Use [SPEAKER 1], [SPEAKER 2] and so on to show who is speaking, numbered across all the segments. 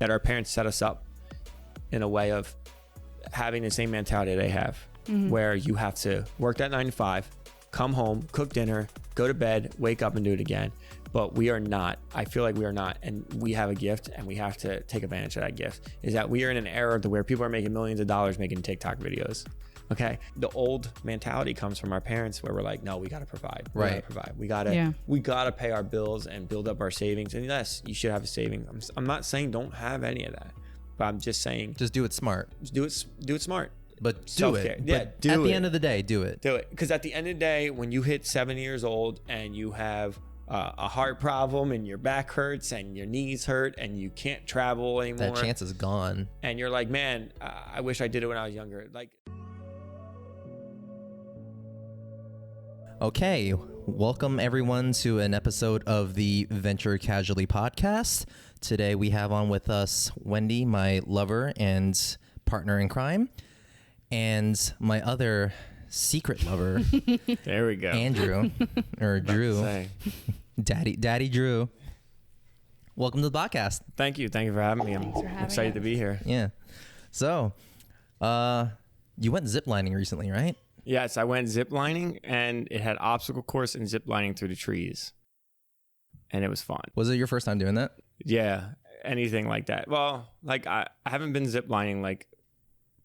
[SPEAKER 1] that our parents set us up in a way of having the same mentality they have, where you have to work that 9 to 5, come home, cook dinner, go to bed, wake up and do it again. But we are not. I feel like we are not. And we have a gift and we have to take advantage of that gift. Is that we are in an era to where people are making millions of dollars making TikTok videos. Okay. The old mentality comes from our parents where we're like, no, we got to provide. We got to pay our bills and build up our savings. And yes, you should have a savings. I'm not saying don't have any of that, but I'm just saying,
[SPEAKER 2] just do it smart.
[SPEAKER 1] Do it smart.
[SPEAKER 2] But do
[SPEAKER 1] Self-care.
[SPEAKER 2] it.
[SPEAKER 1] Yeah,
[SPEAKER 2] but at the end of the day, do it.
[SPEAKER 1] Do it. Because at the end of the day, when you hit 70 years old and you have a heart problem and your back hurts and your knees hurt and you can't travel anymore,
[SPEAKER 2] that chance is gone.
[SPEAKER 1] And you're like, man, I wish I did it when I was younger. Like,
[SPEAKER 2] okay, welcome everyone to an episode of the Venture Casually podcast. Today we have on with us Wendy, my lover and partner in crime, and my other secret lover,
[SPEAKER 1] there we go,
[SPEAKER 2] Andrew, or Drew, Daddy Drew. Welcome to the podcast.
[SPEAKER 1] Thank you for having me. I'm excited to be here.
[SPEAKER 2] Yeah. So, you went ziplining recently, right?
[SPEAKER 1] Yes, I went ziplining, and it had obstacle course and ziplining through the trees, and it was fun.
[SPEAKER 2] Was it your first time doing that?
[SPEAKER 1] Yeah, anything like that. Well, like I haven't been ziplining like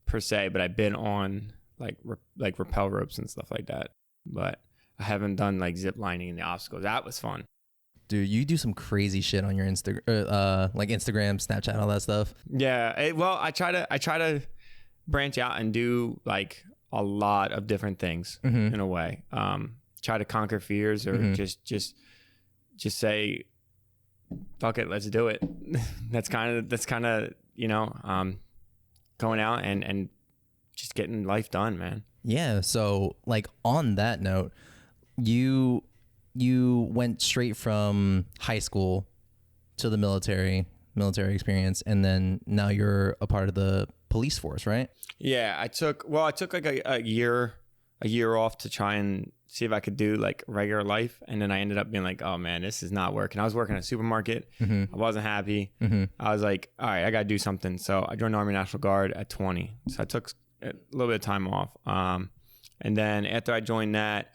[SPEAKER 1] per se, but I've been on like rappel ropes and stuff like that. But I haven't done like ziplining and the obstacles. That was fun.
[SPEAKER 2] Dude, you do some crazy shit on your Instagram, like Instagram, Snapchat, all that stuff.
[SPEAKER 1] Yeah. Well, I try to branch out and do like a lot of different things in a way. Try to conquer fears or just say, fuck it, let's do it. that's kind of, you know, going out and just getting life done, man. Yeah.
[SPEAKER 2] So like on that note, you went straight from high school to the military experience, and then now you're a part of the police force, right?
[SPEAKER 1] Yeah, I took like a year off to try and see if I could do like regular life, and then I ended up being like, oh man, this is not working. I was working at a supermarket. I wasn't happy. I was like, all right, I gotta do something. So I joined the Army National Guard at 20. So I took a little bit of time off. And then after I joined that,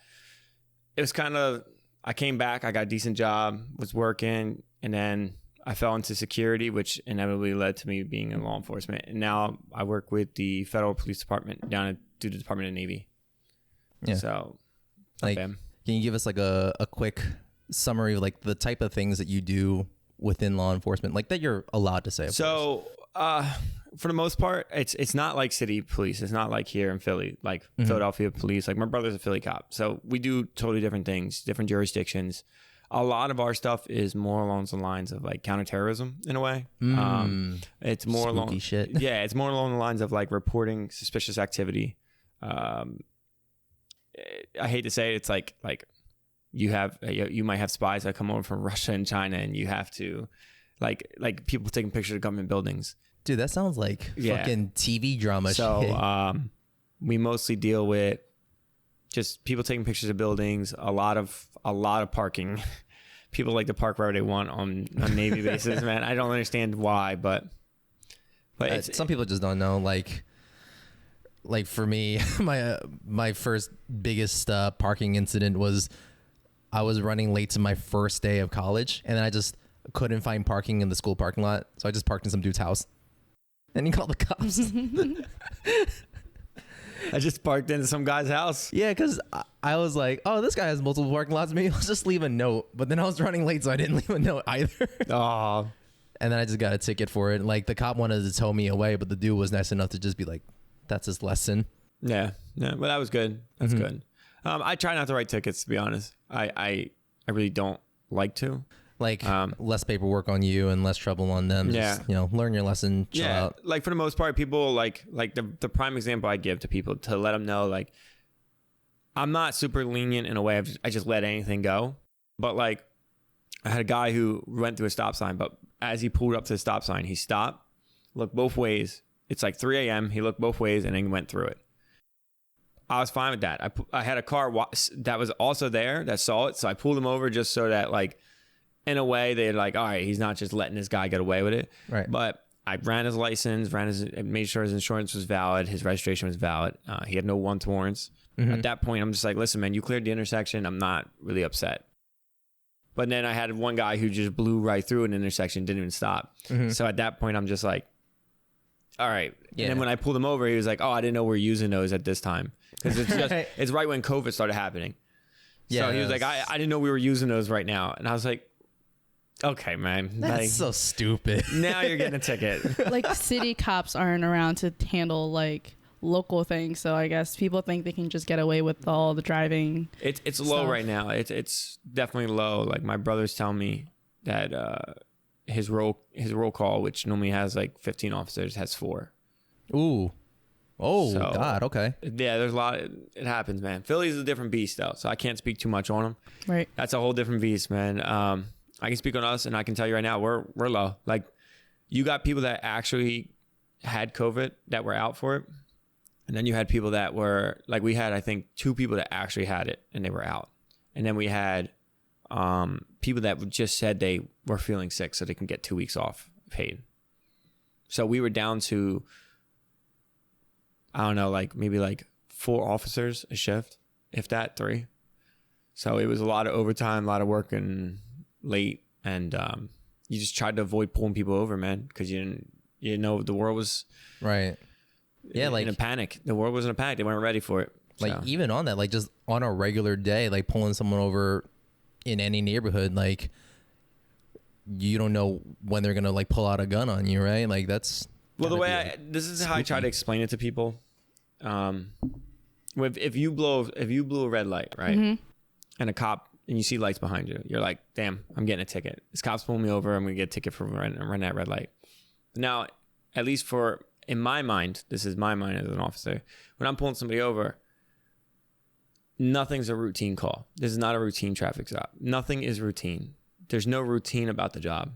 [SPEAKER 1] it was kind of, I came back, I got a decent job, was working, and then I fell into security, which inevitably led to me being in law enforcement. And now I work with the Federal Police Department down at the Department of Navy. Yeah. So,
[SPEAKER 2] like, can you give us like a quick summary of like the type of things that you do within law enforcement, like that you're allowed to say?
[SPEAKER 1] So, for the most part, it's not like city police. It's not like here in Philly, like Philadelphia police. Like my brother's a Philly cop. So we do totally different things, different jurisdictions. A lot of our stuff is more along the lines of like counterterrorism in a way. It's more along
[SPEAKER 2] shit.
[SPEAKER 1] Yeah, it's more along the lines of like reporting suspicious activity. I hate to say it, it's like you might have spies that come over from Russia and China, and you have to like people taking pictures of government buildings.
[SPEAKER 2] Dude, that sounds like fucking TV drama shit.
[SPEAKER 1] So we mostly deal with just people taking pictures of buildings, a lot of parking. People like to park wherever they want on Navy bases, man. I don't understand why, but
[SPEAKER 2] some people just don't know. Like for me, my first biggest parking incident was I was running late to my first day of college, and then I just couldn't find parking in the school parking lot, so I just parked in some dude's house. And he called the cops.
[SPEAKER 1] I just parked into some guy's house.
[SPEAKER 2] Yeah, because I was like, oh, this guy has multiple parking lots. Maybe I'll just leave a note. But then I was running late, so I didn't leave a note either.
[SPEAKER 1] Oh.
[SPEAKER 2] And then I just got a ticket for it. Like, the cop wanted to tow me away, but the dude was nice enough to just be like, that's his lesson.
[SPEAKER 1] Yeah. Well, that was good. That's good. I try not to write tickets, to be honest. I really don't like to.
[SPEAKER 2] Like less paperwork on you and less trouble on them.
[SPEAKER 1] Yeah.
[SPEAKER 2] Just, learn your lesson. Chill out.
[SPEAKER 1] Like for the most part, people like the prime example I give to people to let them know, like, I'm not super lenient in a way. I just let anything go. But like I had a guy who went through a stop sign, but as he pulled up to the stop sign, he stopped, looked both ways. It's like 3 a.m. He looked both ways and then went through it. I was fine with that. I had a car that was also there that saw it. So I pulled him over just so that, like, in a way, they're like, all right, he's not just letting this guy get away with it.
[SPEAKER 2] Right.
[SPEAKER 1] But I ran his license, made sure his insurance was valid, his registration was valid. He had no want warrants. At that point, I'm just like, listen, man, you cleared the intersection. I'm not really upset. But then I had one guy who just blew right through an intersection, didn't even stop. So at that point, I'm just like, all right. Yeah. And then when I pulled him over, he was like, oh, I didn't know we were using those at this time. Because it's right when COVID started happening. Yeah, so he was like, I didn't know we were using those right now. And I was like, okay, man.
[SPEAKER 2] That's
[SPEAKER 1] like,
[SPEAKER 2] so stupid.
[SPEAKER 1] Now you're getting a ticket.
[SPEAKER 3] Like city cops aren't around to handle like local things. So I guess people think they can just get away with all the driving.
[SPEAKER 1] It's low right now. It's definitely low. Like my brother's telling me that his roll call, which normally has like 15 officers, has 4.
[SPEAKER 2] Ooh. Oh, so, God. Okay.
[SPEAKER 1] Yeah, there's a lot. It happens, man. Philly's a different beast, though, so I can't speak too much on them.
[SPEAKER 3] Right.
[SPEAKER 1] That's a whole different beast, man. I can speak on us, and I can tell you right now, we're low. Like, you got people that actually had COVID that were out for it, and then you had people that were like, we had, I think, 2 people that actually had it and they were out, and then we had people that just said they were feeling sick so they can get 2 weeks off paid. So we were down to, I don't know, like maybe like 4 officers a shift, if that, 3. So it was a lot of overtime, a lot of working late, and you just tried to avoid pulling people over, man, because you didn't know the world was
[SPEAKER 2] right. Yeah, like
[SPEAKER 1] in a panic. The world was in a panic. They weren't ready for it.
[SPEAKER 2] Like even on that, like just on a regular day, like pulling someone over in any neighborhood, like you don't know when they're gonna like pull out a gun on you, right? Like that's.
[SPEAKER 1] Well, the way this is how I try to explain it to people. If you blew a red light, right, and a cop, and you see lights behind you, you're like, damn, I'm getting a ticket. This cop's pulling me over. I'm gonna get a ticket for running that red light. Now, at least in my mind, this is my mind as an officer. When I'm pulling somebody over, nothing's a routine call. This is not a routine traffic stop. Nothing is routine. There's no routine about the job.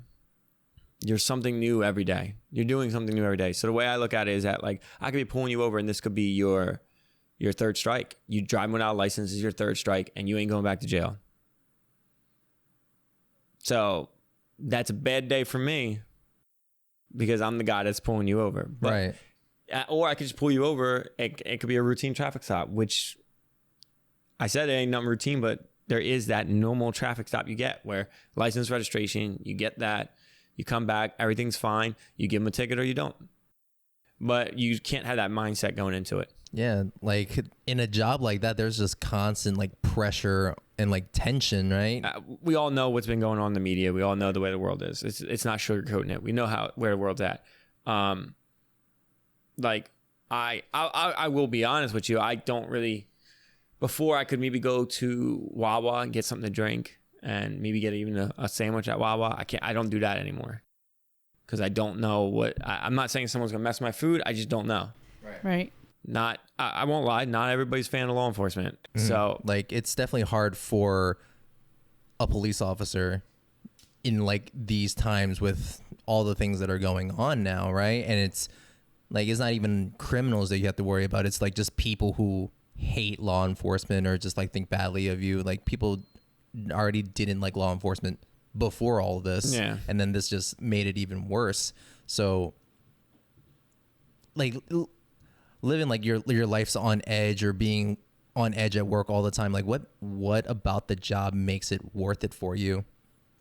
[SPEAKER 1] You're something new every day. You're doing something new every day. So the way I look at it is that, like, I could be pulling you over and this could be your 3rd strike. You drive without a license is your 3rd strike and you ain't going back to jail. So that's a bad day for me because I'm the guy that's pulling you over. But,
[SPEAKER 2] right.
[SPEAKER 1] Or I could just pull you over. It could be a routine traffic stop, which I said it ain't nothing routine, but there is that normal traffic stop you get where license registration, you get that. You come back, everything's fine. You give them a ticket or you don't. But you can't have that mindset going into it.
[SPEAKER 2] Yeah, like in a job like that, there's just constant like pressure and like tension, right?
[SPEAKER 1] We all know what's been going on in the media. We all know the way the world is. It's not sugarcoating it. We know where the world's at. Like I will be honest with you. I don't really. Before I could maybe go to Wawa and get something to drink. And maybe get even a sandwich at Wawa. I don't do that anymore because I don't know what. I'm not saying someone's gonna mess with my food. I just don't know.
[SPEAKER 3] Right.
[SPEAKER 1] I won't lie. Not everybody's fan of law enforcement. So
[SPEAKER 2] like it's definitely hard for a police officer in like these times with all the things that are going on now, right? And it's like it's not even criminals that you have to worry about. It's like just people who hate law enforcement or just like think badly of you. Like people already didn't like law enforcement before all of this, and then this just made it even worse. So like living like your life's on edge or being on edge at work all the time, like what about the job makes it worth it for you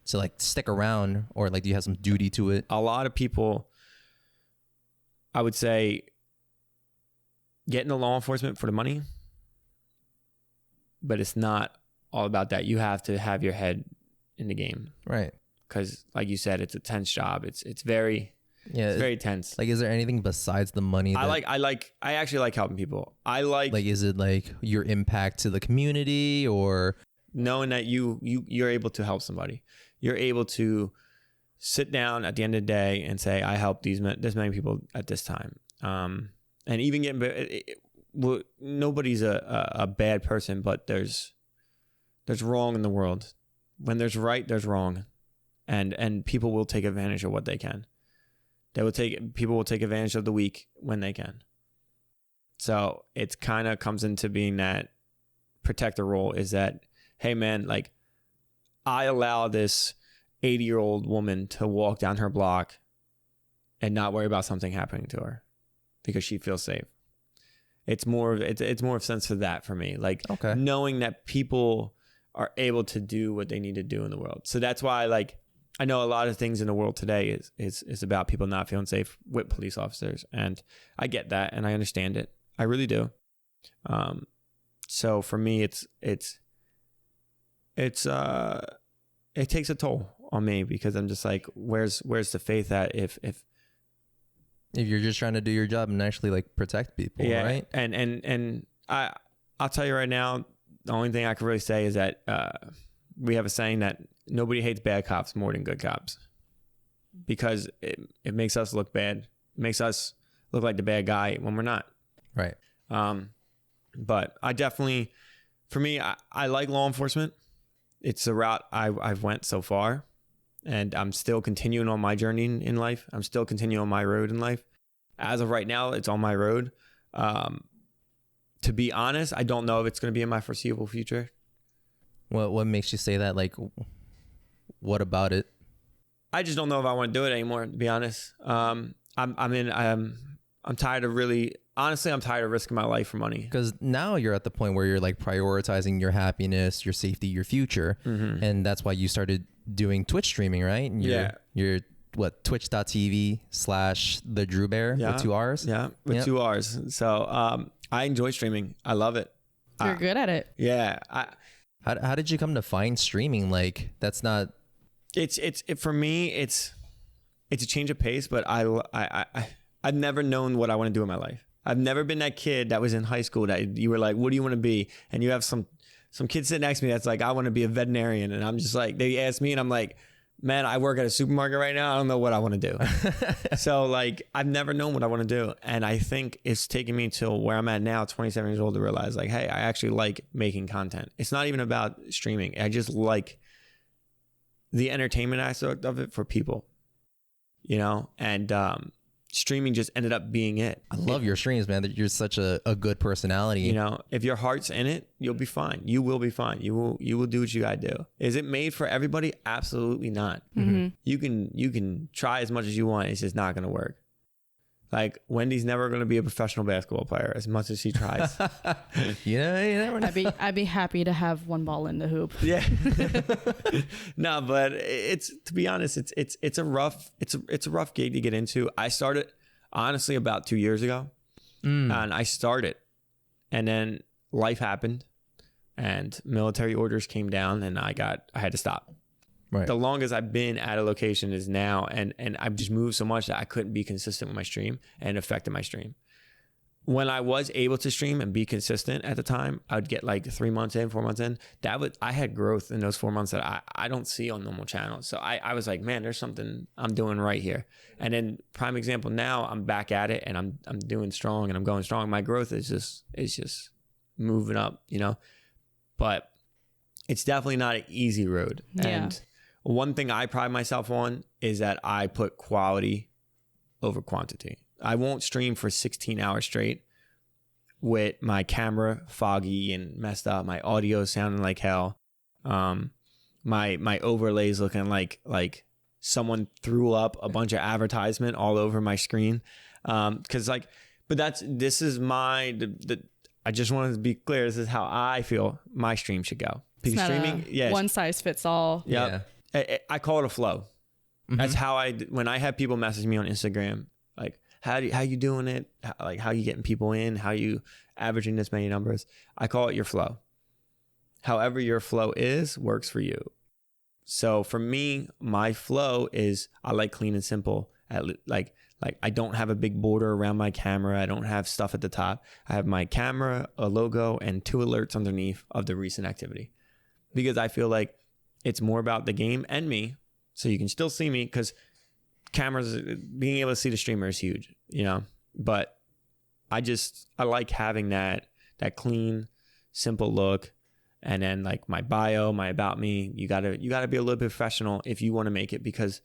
[SPEAKER 2] to like stick around, or like do you have some duty to it?
[SPEAKER 1] A lot of people, I would say, get into law enforcement for the money, but it's not all about that. You have to have your head in the game,
[SPEAKER 2] right?
[SPEAKER 1] Because, like you said, it's a tense job. It's very tense.
[SPEAKER 2] Like, is there anything besides the money?
[SPEAKER 1] I actually like helping people. Like,
[SPEAKER 2] is it like your impact to the community, or
[SPEAKER 1] knowing that you're able to help somebody? You're able to sit down at the end of the day and say, I helped this many people at this time. And even getting nobody's a bad person, but there's wrong in the world. When there's right, there's wrong. And people will take advantage of what they can. People will take advantage of the weak when they can. So it kind of comes into being that protector role is that, hey man, like I allow this 80-year-old woman to walk down her block and not worry about something happening to her because she feels safe. It's more of sense for that for me. Like knowing that people are able to do what they need to do in the world. So that's why, like, I know a lot of things in the world today is about people not feeling safe with police officers. And I get that and I understand it. I really do. So for me, it takes a toll on me because I'm just like, where's the faith at if
[SPEAKER 2] you're just trying to do your job and actually like protect people, right?
[SPEAKER 1] And I'll tell you right now, the only thing I can really say is that we have a saying that nobody hates bad cops more than good cops, because it makes us look bad. It makes us look like the bad guy when we're not.
[SPEAKER 2] Right.
[SPEAKER 1] But I definitely, for me, I like law enforcement. It's a route I've went so far. And I'm still continuing on my journey in life. I'm still continuing on my road in life. As of right now, it's on my road. To be honest, I don't know if it's going to be in my foreseeable future.
[SPEAKER 2] What makes you say that? Like, what about it?
[SPEAKER 1] I just don't know if I want to do it anymore, to be honest. I'm tired of I'm tired of risking my life for money.
[SPEAKER 2] Because now you're at the point where you're like prioritizing your happiness, your safety, your future. Mm-hmm. And that's why you started doing Twitch streaming, right? And you're what, twitch.tv/the Drew Bear with 2 R's?
[SPEAKER 1] Yeah, with 2 R's. So I enjoy streaming. I love it.
[SPEAKER 3] You're good at it.
[SPEAKER 1] Yeah.
[SPEAKER 2] How did you come to find streaming? Like, that's not...
[SPEAKER 1] For me, it's a change of pace, but I've never known what I want to do in my life. I've never been that kid that was in high school that you were like, what do you want to be? And you have some kid sitting next to me that's like, I want to be a veterinarian. And I'm just like, they ask me and I'm like, man, I work at a supermarket right now. I don't know what I want to do. So like, I've never known what I want to do. And I think it's taken me to where I'm at now, 27 years old, to realize like, hey, I actually like making content. It's not even about streaming. I just like the entertainment aspect of it for people, you know? And, streaming just ended up being it.
[SPEAKER 2] I love your streams, man. You're such a good personality.
[SPEAKER 1] You know, if your heart's in it, you'll be fine. You will be fine. You will do what you gotta do. Is it made for everybody? Absolutely not. Mm-hmm. You can try as much as you want. It's just not gonna work. Like Wendy's never gonna be a professional basketball player as much as she tries.
[SPEAKER 2] You never know.
[SPEAKER 3] I'd be happy to have one ball in the hoop.
[SPEAKER 1] Yeah. No, but to be honest, it's a rough gig to get into. I started honestly about 2 years ago, and I started, and then life happened, and military orders came down, and I had to stop. Right. The longest I've been at a location is now, and I've just moved so much that I couldn't be consistent with my stream, and it affected my stream. When I was able to stream and be consistent at the time, I would get like 3 months in, 4 months in. I had growth in those 4 months that I don't see on normal channels. So I was like, man, there's something I'm doing right here. And then prime example, now I'm back at it and I'm doing strong and I'm going strong. My growth is just moving up, you know. But it's definitely not an easy road.
[SPEAKER 3] Yeah.
[SPEAKER 1] And one thing I pride myself on is that I put quality over quantity. I won't stream for 16 hours straight with my camera foggy and messed up, my audio sounding like hell, my overlays looking like someone threw up a bunch of advertisement all over my screen. Because I just wanted to be clear. This is how I feel my stream should go.
[SPEAKER 3] It's not streaming, one size fits all.
[SPEAKER 1] Yep. Yeah. I call it a flow. Mm-hmm. That's how when I have people message me on Instagram, like, how you doing it? How you getting people in? How you averaging this many numbers? I call it your flow. However your flow works for you. So for me, my flow is I like clean and simple. Like I don't have a big border around my camera. I don't have stuff at the top. I have my camera, a logo, and 2 alerts underneath of the recent activity. Because I feel like it's more about the game and me. So you can still see me because cameras, being able to see the streamer is huge, you know. But I like having that clean, simple look. And then like my bio, my about me, you gotta be a little bit professional if you want to make it, because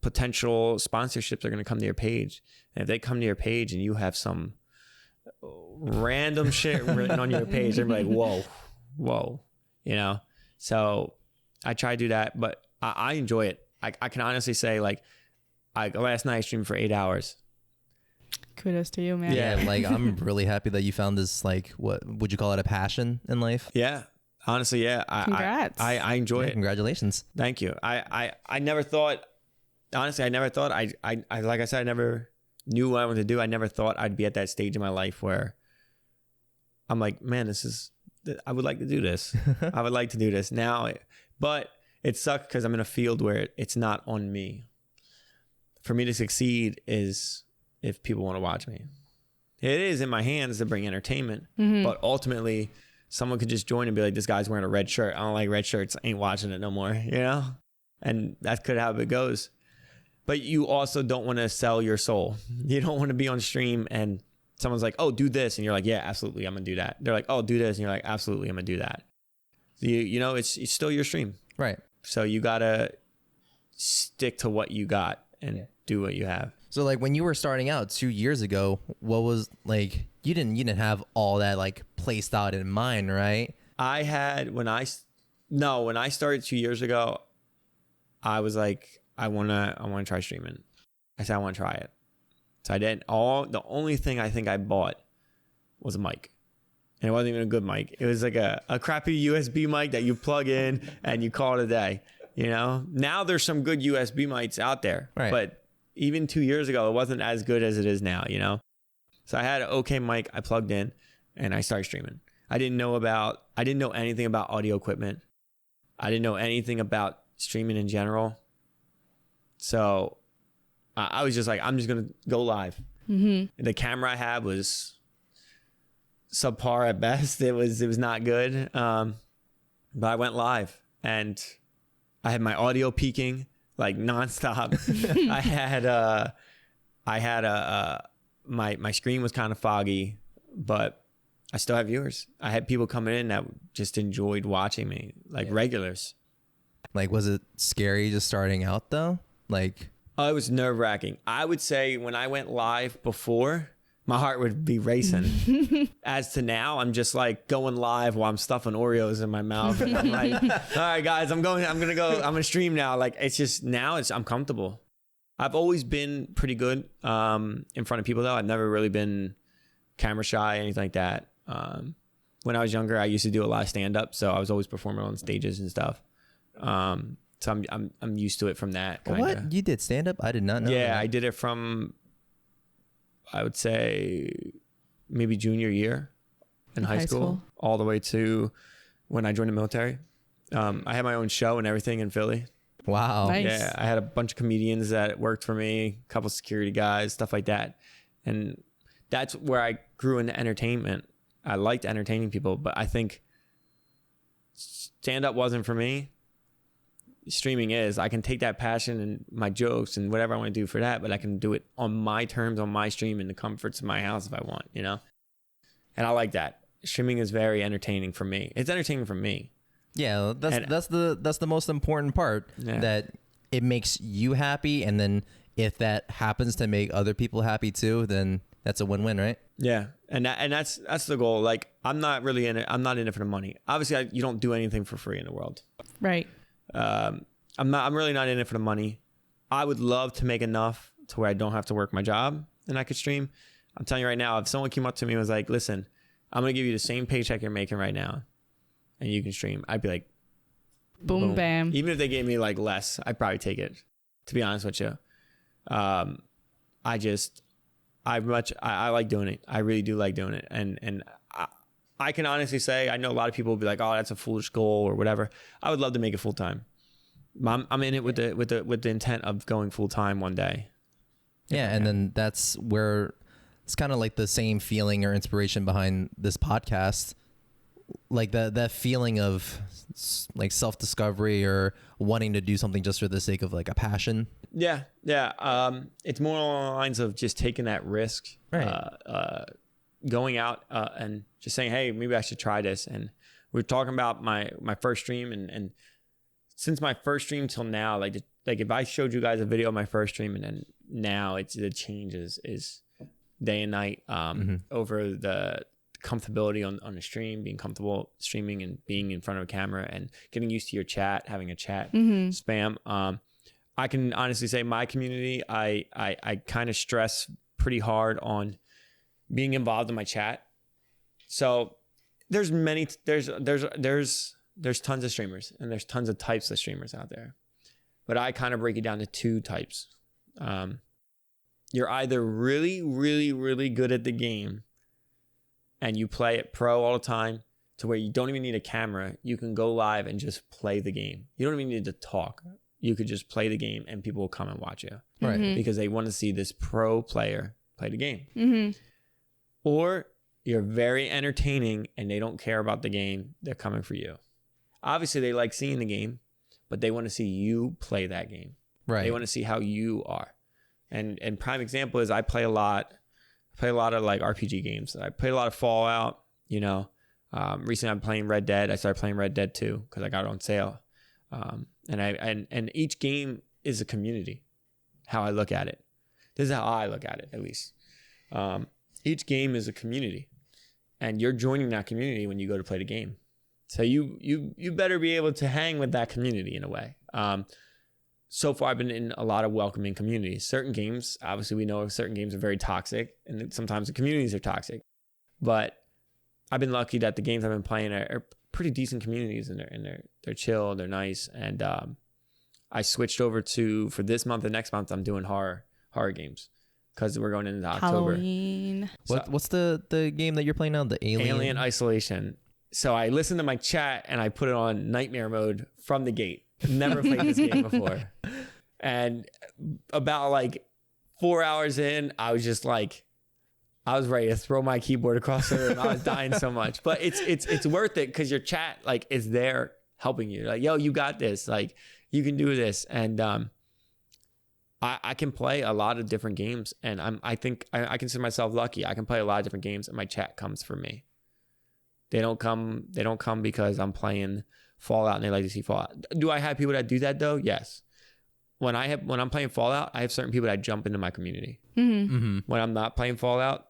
[SPEAKER 1] potential sponsorships are gonna come to your page. And if they come to your page and you have some random shit written on your page, they're like, whoa, you know. So I try to do that, but I enjoy it. I can honestly say, like, last night I streamed for 8 hours.
[SPEAKER 3] Kudos to you, man.
[SPEAKER 2] Yeah, like I'm really happy that you found this, like, what would you call it, a passion in life?
[SPEAKER 1] Yeah. Honestly, yeah.
[SPEAKER 3] Congrats.
[SPEAKER 1] I enjoy it.
[SPEAKER 2] Congratulations.
[SPEAKER 1] Thank you. I never thought, honestly, I never thought I like I said, I never knew what I wanted to do. I never thought I'd be at that stage in my life where I'm like, man, I would like to do this. I would like to do this now, but it sucks because I'm in a field where it's not on me. For me to succeed is if people want to watch me. It is in my hands to bring entertainment, but ultimately someone could just join and be like, this guy's wearing a red shirt. I don't like red shirts. Ain't watching it no more, you know? And that's could how it goes. But you also don't want to sell your soul. You don't want to be on stream and someone's like, oh, do this. And you're like, yeah, absolutely. I'm going to do that. They're like, oh, do this. And you're like, absolutely. I'm going to do that. So you know, it's still your stream.
[SPEAKER 2] Right.
[SPEAKER 1] So you got to stick to what you got and do what you have.
[SPEAKER 2] So like when you were starting out 2 years ago, what was like, you didn't have all that like placed out in mind, right?
[SPEAKER 1] I had, when I started 2 years ago, I was like, I want to try streaming. I said, I want to try it. So I did the only thing I think I bought was a mic. And it wasn't even a good mic. It was like a crappy USB mic that you plug in and you call it a day. You know, now there's some good USB mics out there, right? But even 2 years ago, it wasn't as good as it is now, you know? So I had an okay mic I plugged in and I started streaming. I didn't know anything about audio equipment. I didn't know anything about streaming in general. So I was just like, I'm just going to go live. Mm-hmm. The camera I had was subpar at best. It was not good. But I went live and I had my audio peaking like nonstop. My screen was kind of foggy, but I still have viewers. I had people coming in that just enjoyed watching me, like regulars.
[SPEAKER 2] Like, was it scary just starting out though? Like,
[SPEAKER 1] oh, it was nerve-wracking. I would say when I went live before, my heart would be racing. As to now, I'm just like going live while I'm stuffing Oreos in my mouth. And I'm like, all right, guys, I'm gonna stream now. Like, it's just now I'm comfortable. I've always been pretty good in front of people though. I've never really been camera shy, anything like that. When I was younger, I used to do a lot of stand-up, so I was always performing on stages and stuff. So I'm used to it from that. Kinda.
[SPEAKER 2] What? You did stand-up? I did not know.
[SPEAKER 1] Yeah,
[SPEAKER 2] that.
[SPEAKER 1] I did it from, I would say, maybe junior year in high school all the way to when I joined the military. I had my own show and everything in Philly.
[SPEAKER 2] Wow.
[SPEAKER 3] Nice.
[SPEAKER 1] Yeah, I had a bunch of comedians that worked for me, a couple security guys, stuff like that. And that's where I grew into entertainment. I liked entertaining people, but I think stand-up wasn't for me. Streaming is. I can take that passion and my jokes and whatever I want to do for that, but I can do it on my terms, on my stream, in the comforts of my house if I want, you know? And I like that. Streaming is very entertaining for me. It's entertaining for me.
[SPEAKER 2] Yeah, that's the most important part, that it makes you happy, and then if that happens to make other people happy too, then that's a win-win, right? Yeah.
[SPEAKER 1] And that's the goal. Like, I'm not really in it. I'm not in it for the money. Obviously, you don't do anything for free in the world.
[SPEAKER 3] Right.
[SPEAKER 1] I'm really not in it for the money. I would love to make enough to where I don't have to work my job and I could stream. I'm telling you right now, if someone came up to me and was like, listen, I'm going to give you the same paycheck you're making right now and you can stream, I'd be like,
[SPEAKER 3] boom, bam.
[SPEAKER 1] Even if they gave me like less, I'd probably take it, to be honest with you. I like doing it. I really do like doing it. And I can honestly say, I know a lot of people will be like, oh, that's a foolish goal or whatever. I would love to make it full time. I'm in it with the intent of going full time one day.
[SPEAKER 2] Yeah. And then that's where it's kind of like the same feeling or inspiration behind this podcast. Like that feeling of like self-discovery or wanting to do something just for the sake of like a passion.
[SPEAKER 1] Yeah. Yeah. It's more along the lines of just taking that risk,
[SPEAKER 2] right.
[SPEAKER 1] Going out and just saying, hey, maybe I should try this. And we're talking about my first stream, and since my first stream till now, like if I showed you guys a video of my first stream and then now the changes is day and night over the comfortability on the stream, being comfortable streaming and being in front of a camera and getting used to your chat, having a chat spam. I can honestly say my community, I kind of stress pretty hard on being involved in my chat. So there's tons of streamers and there's tons of types of streamers out there. But I kind of break it down to 2 types. You're either really, really, really good at the game and you play it pro all the time to where you don't even need a camera. You can go live and just play the game. You don't even need to talk. You could just play the game and people will come and watch you.
[SPEAKER 2] Right.
[SPEAKER 3] Mm-hmm.
[SPEAKER 1] Because they want to see this pro player play the game.
[SPEAKER 3] Mm-hmm.
[SPEAKER 1] Or you're very entertaining and they don't care about the game. They're coming for you. Obviously, they like seeing the game, but they want to see you play that game.
[SPEAKER 2] Right.
[SPEAKER 1] They want to see how you are. And prime example is I play a lot of like RPG games. I played a lot of Fallout, you know. Recently I'm playing Red Dead. I started playing Red Dead 2 because I got it on sale. And each game is a community, how I look at it. This is how I look at it, at least. Each game is a community, and you're joining that community when you go to play the game. So you better be able to hang with that community in a way. So far, I've been in a lot of welcoming communities. Certain games, obviously, we know certain games are very toxic, and sometimes the communities are toxic. But I've been lucky that the games I've been playing are pretty decent communities, and they're chill, they're nice. And I switched over to, for this month and next month, I'm doing horror games because we're going into October.
[SPEAKER 3] Halloween.
[SPEAKER 2] What's the game that you're playing now? The
[SPEAKER 1] Alien Isolation. So I listened to my chat and I put it on nightmare mode from the gate. Never played this game before. And about like 4 hours in, I was just like, I was ready to throw my keyboard across the room. I was dying so much. But it's worth it because your chat like is there helping you. Like, yo, you got this. Like, you can do this. And I can play a lot of different games. And I think I consider myself lucky. I can play a lot of different games and my chat comes for me. They don't come because I'm playing Fallout and they like to see Fallout. Do I have people that do that though? Yes. When I'm playing Fallout, I have certain people that jump into my community.
[SPEAKER 3] Mm-hmm.
[SPEAKER 2] Mm-hmm.
[SPEAKER 1] When I'm not playing Fallout,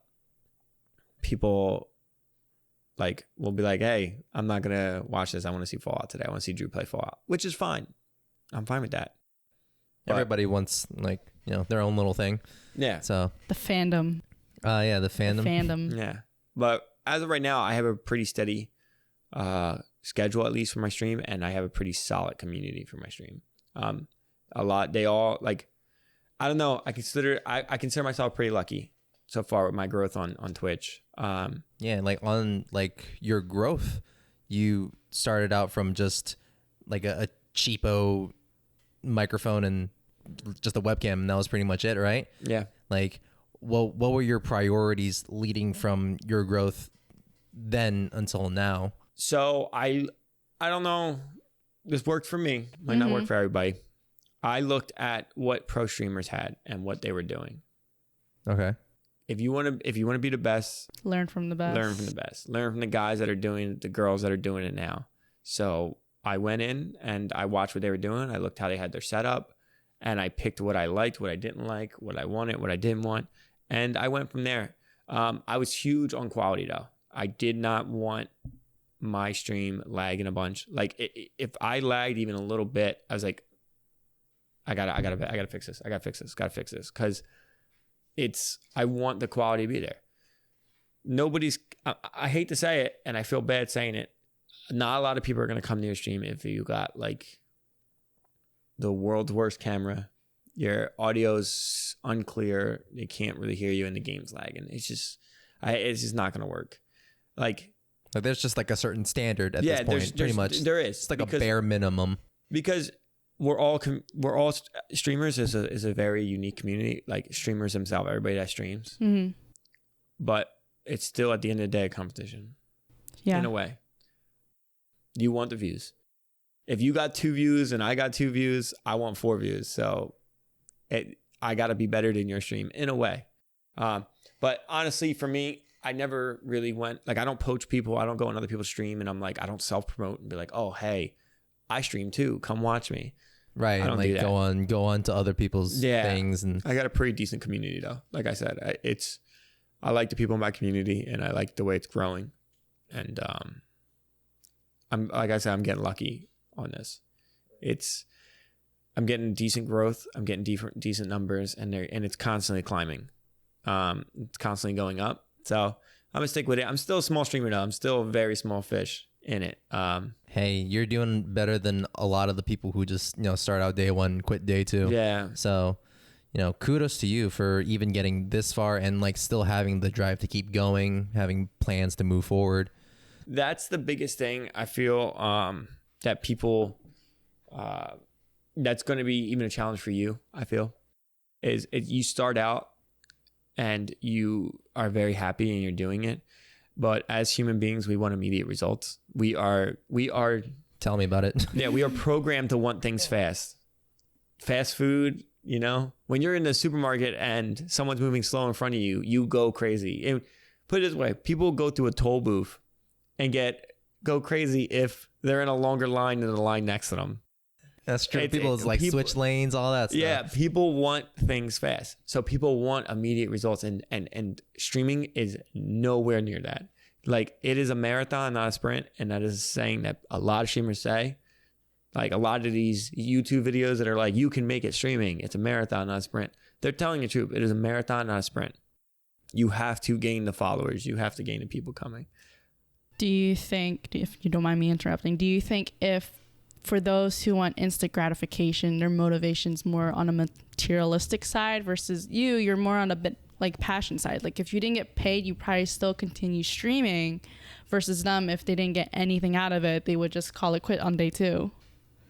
[SPEAKER 1] people like will be like, "Hey, I'm not gonna watch this. I want to see Fallout today. I want to see Drew play Fallout," which is fine. I'm fine with that. But
[SPEAKER 2] Everybody wants like, you know, their own little thing.
[SPEAKER 1] yeah,
[SPEAKER 2] So
[SPEAKER 3] The fandom.
[SPEAKER 2] yeah, the fandom.
[SPEAKER 1] yeah. But as of right now, I have a pretty steady schedule, at least for my stream, and I have a pretty solid community for my stream. A lot. They all like. I don't know. I consider myself pretty lucky so far with my growth on Twitch.
[SPEAKER 2] Yeah, like on like your growth, you started out from just like a cheapo microphone and just a webcam, and that was pretty much it, right?
[SPEAKER 1] Yeah.
[SPEAKER 2] Like, what were your priorities leading from your growth then until now?
[SPEAKER 1] So I don't know. This worked for me. Might not work for everybody. I looked at what pro streamers had and what they were doing.
[SPEAKER 2] Okay.
[SPEAKER 1] If you want to be the best,
[SPEAKER 3] Learn from the best.
[SPEAKER 1] learn from the best. Learn from the guys that are doing it, the girls that are doing it now. So I went in and I watched what they were doing. I looked how they had their setup and I picked what I liked, what I didn't like, what I wanted, what I didn't want. And I went from there. I was huge on quality though. I did not want my stream lagging a bunch. Like if I lagged even a little bit, I was like, I gotta fix this. Gotta fix this. Cause I want the quality to be there. I hate to say it and I feel bad saying it. Not a lot of people are going to come to your stream if you got like the world's worst camera. Your audio's unclear. They can't really hear you and the game's lagging. It's just not going to work. Like
[SPEAKER 2] there's just like a certain standard at this point, pretty much.
[SPEAKER 1] There is.
[SPEAKER 2] It's like a bare minimum.
[SPEAKER 1] Because we're all streamers is a very unique community. Like streamers themselves, everybody that streams.
[SPEAKER 3] Mm-hmm.
[SPEAKER 1] But it's still at the end of the day a competition.
[SPEAKER 3] Yeah.
[SPEAKER 1] In a way. You want the views. If you got 2 views and I got 2 views, I want 4 views. So I got to be better than your stream in a way. But honestly, for me, I never really went, like I don't poach people. I don't go on other people's stream and I'm like, I don't self-promote and be like, oh, hey, I stream too. Come watch me.
[SPEAKER 2] Right. And like go on to other people's things. And
[SPEAKER 1] I got a pretty decent community though. Like I said, I like the people in my community and I like the way it's growing. And I'm like I said, I'm getting lucky on this. I'm getting decent growth. I'm getting decent numbers, and it's constantly climbing. It's constantly going up. So I'm gonna stick with it. I'm still a small streamer though. I'm still a very small fish in it.
[SPEAKER 2] Hey, you're doing better than a lot of the people who just, start out day one, quit day two.
[SPEAKER 1] Yeah.
[SPEAKER 2] So, kudos to you for even getting this far and like still having the drive to keep going, having plans to move forward.
[SPEAKER 1] That's the biggest thing I feel that people, that's going to be even a challenge for you, I feel, is you start out and you are very happy and you're doing it. But as human beings, we want immediate results. We are.
[SPEAKER 2] Tell me about it.
[SPEAKER 1] Yeah, we are programmed to want things fast. Fast food, when you're in the supermarket and someone's moving slow in front of you, you go crazy. And put it this way, people go through a toll booth and go crazy if they're in a longer line than the line next to them.
[SPEAKER 2] That's true. People switch lanes, all that stuff.
[SPEAKER 1] Yeah, people want things fast. So people want immediate results, and streaming is nowhere near that. Like, it is a marathon, not a sprint, and that is saying that a lot of streamers say. Like, a lot of these YouTube videos that are like, you can make it streaming. It's a marathon, not a sprint. They're telling the truth. It is a marathon, not a sprint. You have to gain the followers. You have to gain the people coming.
[SPEAKER 3] Do you think, if you don't mind me interrupting, do you think if for those who want instant gratification, their motivation's more on a materialistic side versus you're more on a bit like passion side? Like, if you didn't get paid, you probably still continue streaming, versus them, if they didn't get anything out of it, they would just call it quit on day two.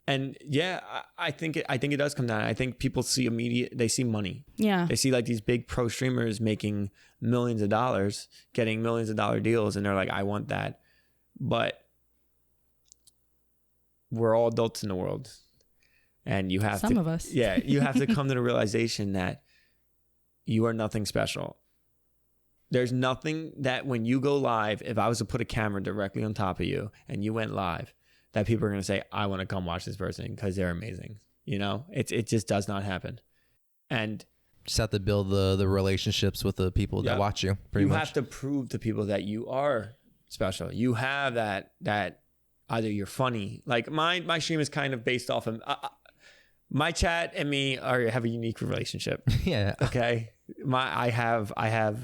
[SPEAKER 1] And yeah, I think it does come down. I think people see they see money.
[SPEAKER 3] Yeah.
[SPEAKER 1] They see like these big pro streamers making millions of dollars, getting millions of dollar deals, and they're like, I want that. But we're all adults in the world, and you have
[SPEAKER 3] some of us.
[SPEAKER 1] Yeah, you have to come to the realization that you are nothing special. There's nothing that when you go live, if I was to put a camera directly on top of you and you went live, that people are going to say, I want to come watch this person because they're amazing. It just does not happen. And
[SPEAKER 2] just have to build the relationships with the people that watch you.
[SPEAKER 1] You have to prove to people that you are special. You have that either you're funny. Like my stream is kind of based off of my chat and me have a unique relationship.
[SPEAKER 2] Yeah.
[SPEAKER 1] Okay. I have.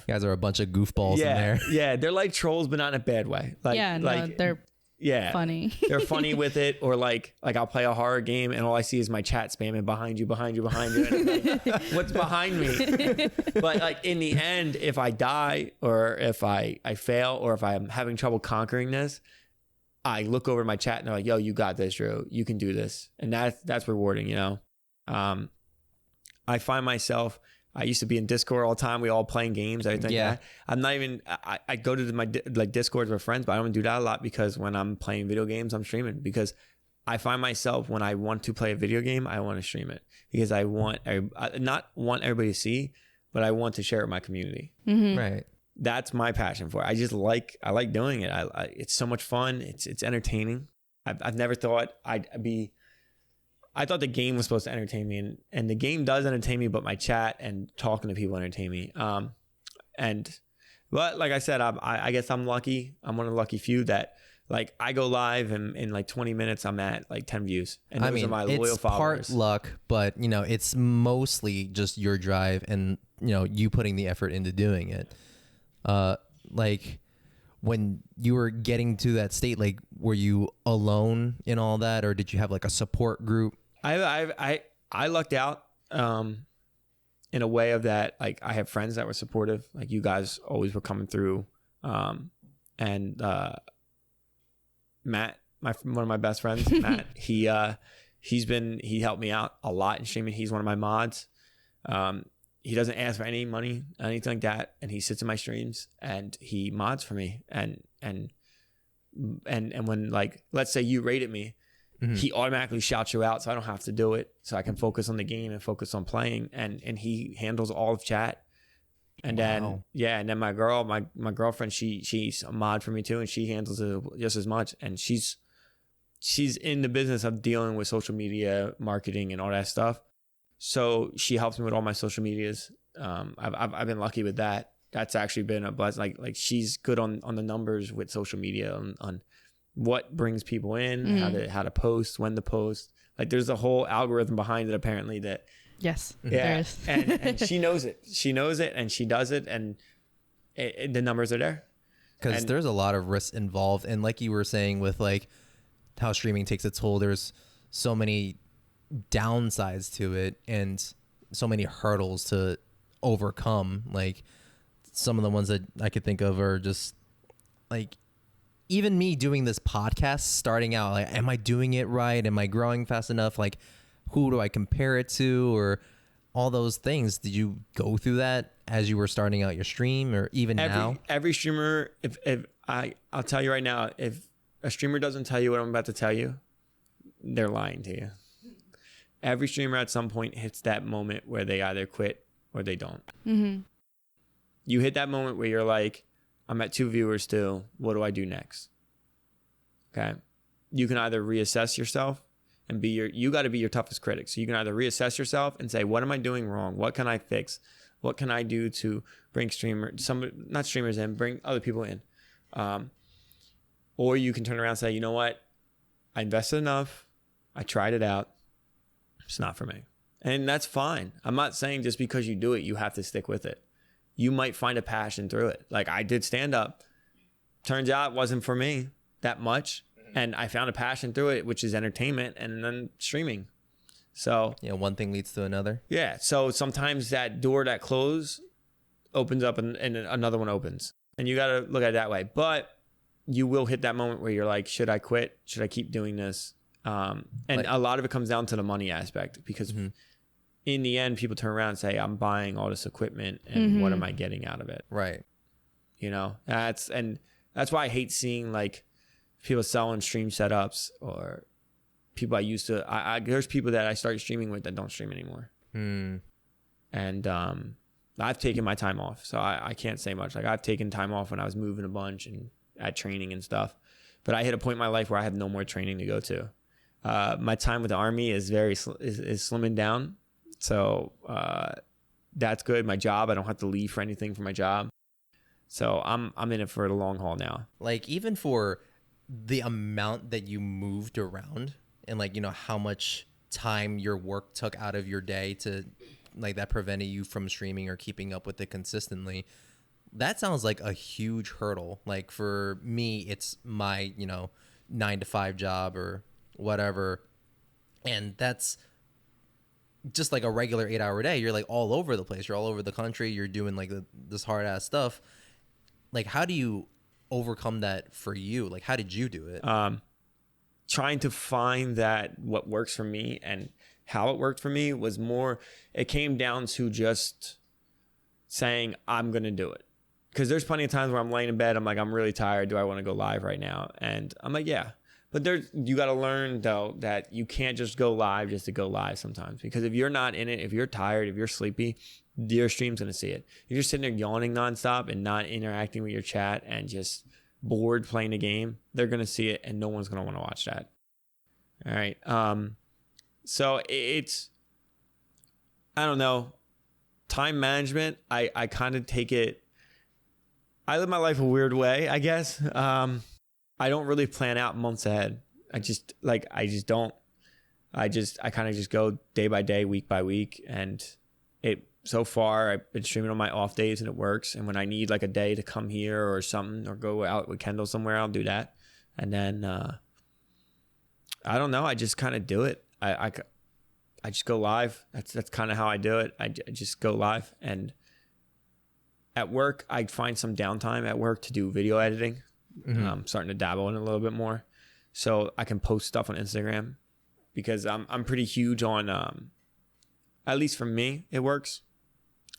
[SPEAKER 1] You
[SPEAKER 2] guys are a bunch of goofballs in there.
[SPEAKER 1] Yeah. They're like trolls, but not in a bad way.
[SPEAKER 3] They're funny.
[SPEAKER 1] They're funny with it. Or like I'll play a horror game and all I see is my chat spamming behind you. And like, what's behind me? But like in the end, if I die or if I fail or if I'm having trouble conquering this, I look over my chat and they're like, yo, you got this, Drew. You can do this. And that's rewarding, I find myself, I used to be in Discord all the time. We all playing games, everything like that. I'm not even, I go to my Discords with friends, but I don't do that a lot because when I'm playing video games, I'm streaming because I find myself when I want to play a video game, I want to stream it because I not want everybody to see, but I want to share it with my community.
[SPEAKER 3] Mm-hmm.
[SPEAKER 2] Right.
[SPEAKER 1] That's my passion for it. I like doing it. It's so much fun. It's entertaining. I've never thought I thought the game was supposed to entertain me, and the game does entertain me, but my chat and talking to people entertain me. But like I said, I guess I'm lucky. I'm one of the lucky few that like I go live and in like 20 minutes I'm at like 10 views, and those are my loyal followers.
[SPEAKER 2] It's part luck, but it's mostly just your drive and you putting the effort into doing it. Like when you were getting to that state, like were you alone in all that, or did you have like a support group?
[SPEAKER 1] I lucked out in a way of that, like I have friends that were supportive, like you guys always were coming through, and Matt, one of my best friends, Matt, he helped me out a lot in streaming. He's one of my mods. He doesn't ask for any money, anything like that, and he sits in my streams and he mods for me. And when like let's say you rated me, mm-hmm. he automatically shouts you out, so I don't have to do it. So I can focus on the game and focus on playing. And he handles all of chat. And then and then my girlfriend, she's a mod for me too, and she handles it just as much. And she's in the business of dealing with social media marketing and all that stuff. So she helps me with all my social medias. I've been lucky with that. That's actually been a blessing. Like she's good on the numbers with social media on what brings people in, how to post, when to post, Like there's a whole algorithm behind it apparently that.
[SPEAKER 3] Yes.
[SPEAKER 1] Yeah.
[SPEAKER 3] There is.
[SPEAKER 1] and she knows it. She knows it and she does it, and the numbers are there.
[SPEAKER 2] Because there's a lot of risks involved. And like you were saying with like how streaming takes its toll, there's so many downsides to it and so many hurdles to overcome. Like some of the ones that I could think of are just like, even me doing this podcast, starting out, like, am I doing it right? Am I growing fast enough? Like, who do I compare it to? Or all those things. Did you go through that as you were starting out your stream, or even now?
[SPEAKER 1] Every streamer, I'll tell you right now, if a streamer doesn't tell you what I'm about to tell you, they're lying to you. Every streamer at some point hits that moment where they either quit or they don't.
[SPEAKER 3] Mm-hmm.
[SPEAKER 1] You hit that moment where you're like, I'm at 2 viewers still. What do I do next? Okay. You can either reassess yourself and you got to be your toughest critic. So you can either reassess yourself and say, what am I doing wrong? What can I fix? What can I do to bring not streamers in, bring other people in? Or you can turn around and say, you know what? I invested enough. I tried it out. It's not for me. And that's fine. I'm not saying just because you do it, you have to stick with it. You might find a passion through it. Like I did stand up. Turns out it wasn't for me that much. And I found a passion through it, which is entertainment and then streaming. So
[SPEAKER 2] yeah, one thing leads to another.
[SPEAKER 1] Yeah. So sometimes that door that closed opens up and another one opens. And you got to look at it that way. But you will hit that moment where you're like, should I quit? Should I keep doing this? And like, a lot of it comes down to the money aspect, because in the end, people turn around and say, I'm buying all this equipment and what am I getting out of it?
[SPEAKER 2] Right.
[SPEAKER 1] You know, that's why I hate seeing like people selling stream setups, or people I used to, there's people that I started streaming with that don't stream anymore. And, I've taken my time off, so I can't say much. Like I've taken time off when I was moving a bunch and at training and stuff, but I hit a point in my life where I have no more training to go to. My time with the Army is is slimming down. So that's good. My job, I don't have to leave for anything for my job. So I'm in it for the long haul now.
[SPEAKER 2] Like even for the amount that you moved around and like, you know, how much time your work took out of your day to like that prevented you from streaming or keeping up with it consistently. That sounds like a huge hurdle. Like for me, it's my, 9-to-5 job or whatever. And that's just like a regular 8-hour day. You're like all over the place. You're all over the country. You're doing like this hard ass stuff. Like, how do you overcome that for you? Like, how did you do it?
[SPEAKER 1] Trying to find what works for me, and how it worked for me was more, it came down to just saying, I'm going to do it. Because there's plenty of times where I'm laying in bed, I'm like, I'm really tired. Do I want to go live right now? And I'm like, yeah. But you got to learn, though, that you can't just go live just to go live sometimes. Because if you're not in it, if you're tired, if you're sleepy, your stream's going to see it. If you're sitting there yawning nonstop and not interacting with your chat and just bored playing a game, they're going to see it and no one's going to want to watch that. All right. So it's, I don't know, time management. I kind of take it, I live my life a weird way, I guess. I don't really plan out months ahead. I don't. I kind of just go day by day, week by week. And so far I've been streaming on my off days and it works. And when I need like a day to come here or something, or go out with Kendall somewhere, I'll do that. And then, I don't know. I just kind of do it. I just go live. That's kind of how I do it. I just go live. And at work, I find some downtime at work to do video editing. I'm starting to dabble in it a little bit more, so I can post stuff on Instagram, because I'm pretty huge on, at least for me, it works.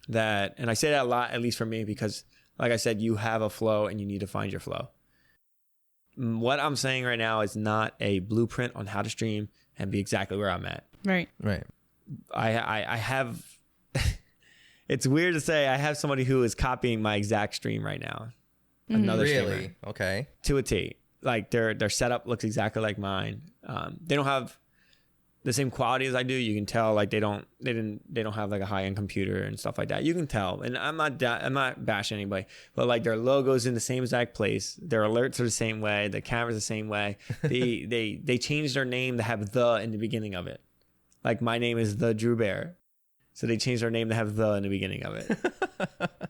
[SPEAKER 1] And I say that a lot, at least for me, because like I said, you have a flow and you need to find your flow. What I'm saying right now is not a blueprint on how to stream and be exactly where I'm at.
[SPEAKER 3] Right.
[SPEAKER 1] I have, it's weird to say, I have somebody who is copying my exact stream right now. Another streamer.
[SPEAKER 2] Okay.
[SPEAKER 1] To a T. Like their setup looks exactly like mine. They don't have the same quality as I do. You can tell like they don't have like a high end computer and stuff like that. You can tell, and I'm not bashing anybody, but like their logo's in the same exact place, their alerts are the same way, the camera's the same way. They changed their name to have the in the beginning of it. Like my name is the Drew Bear, so they changed their name to have the in the beginning of it.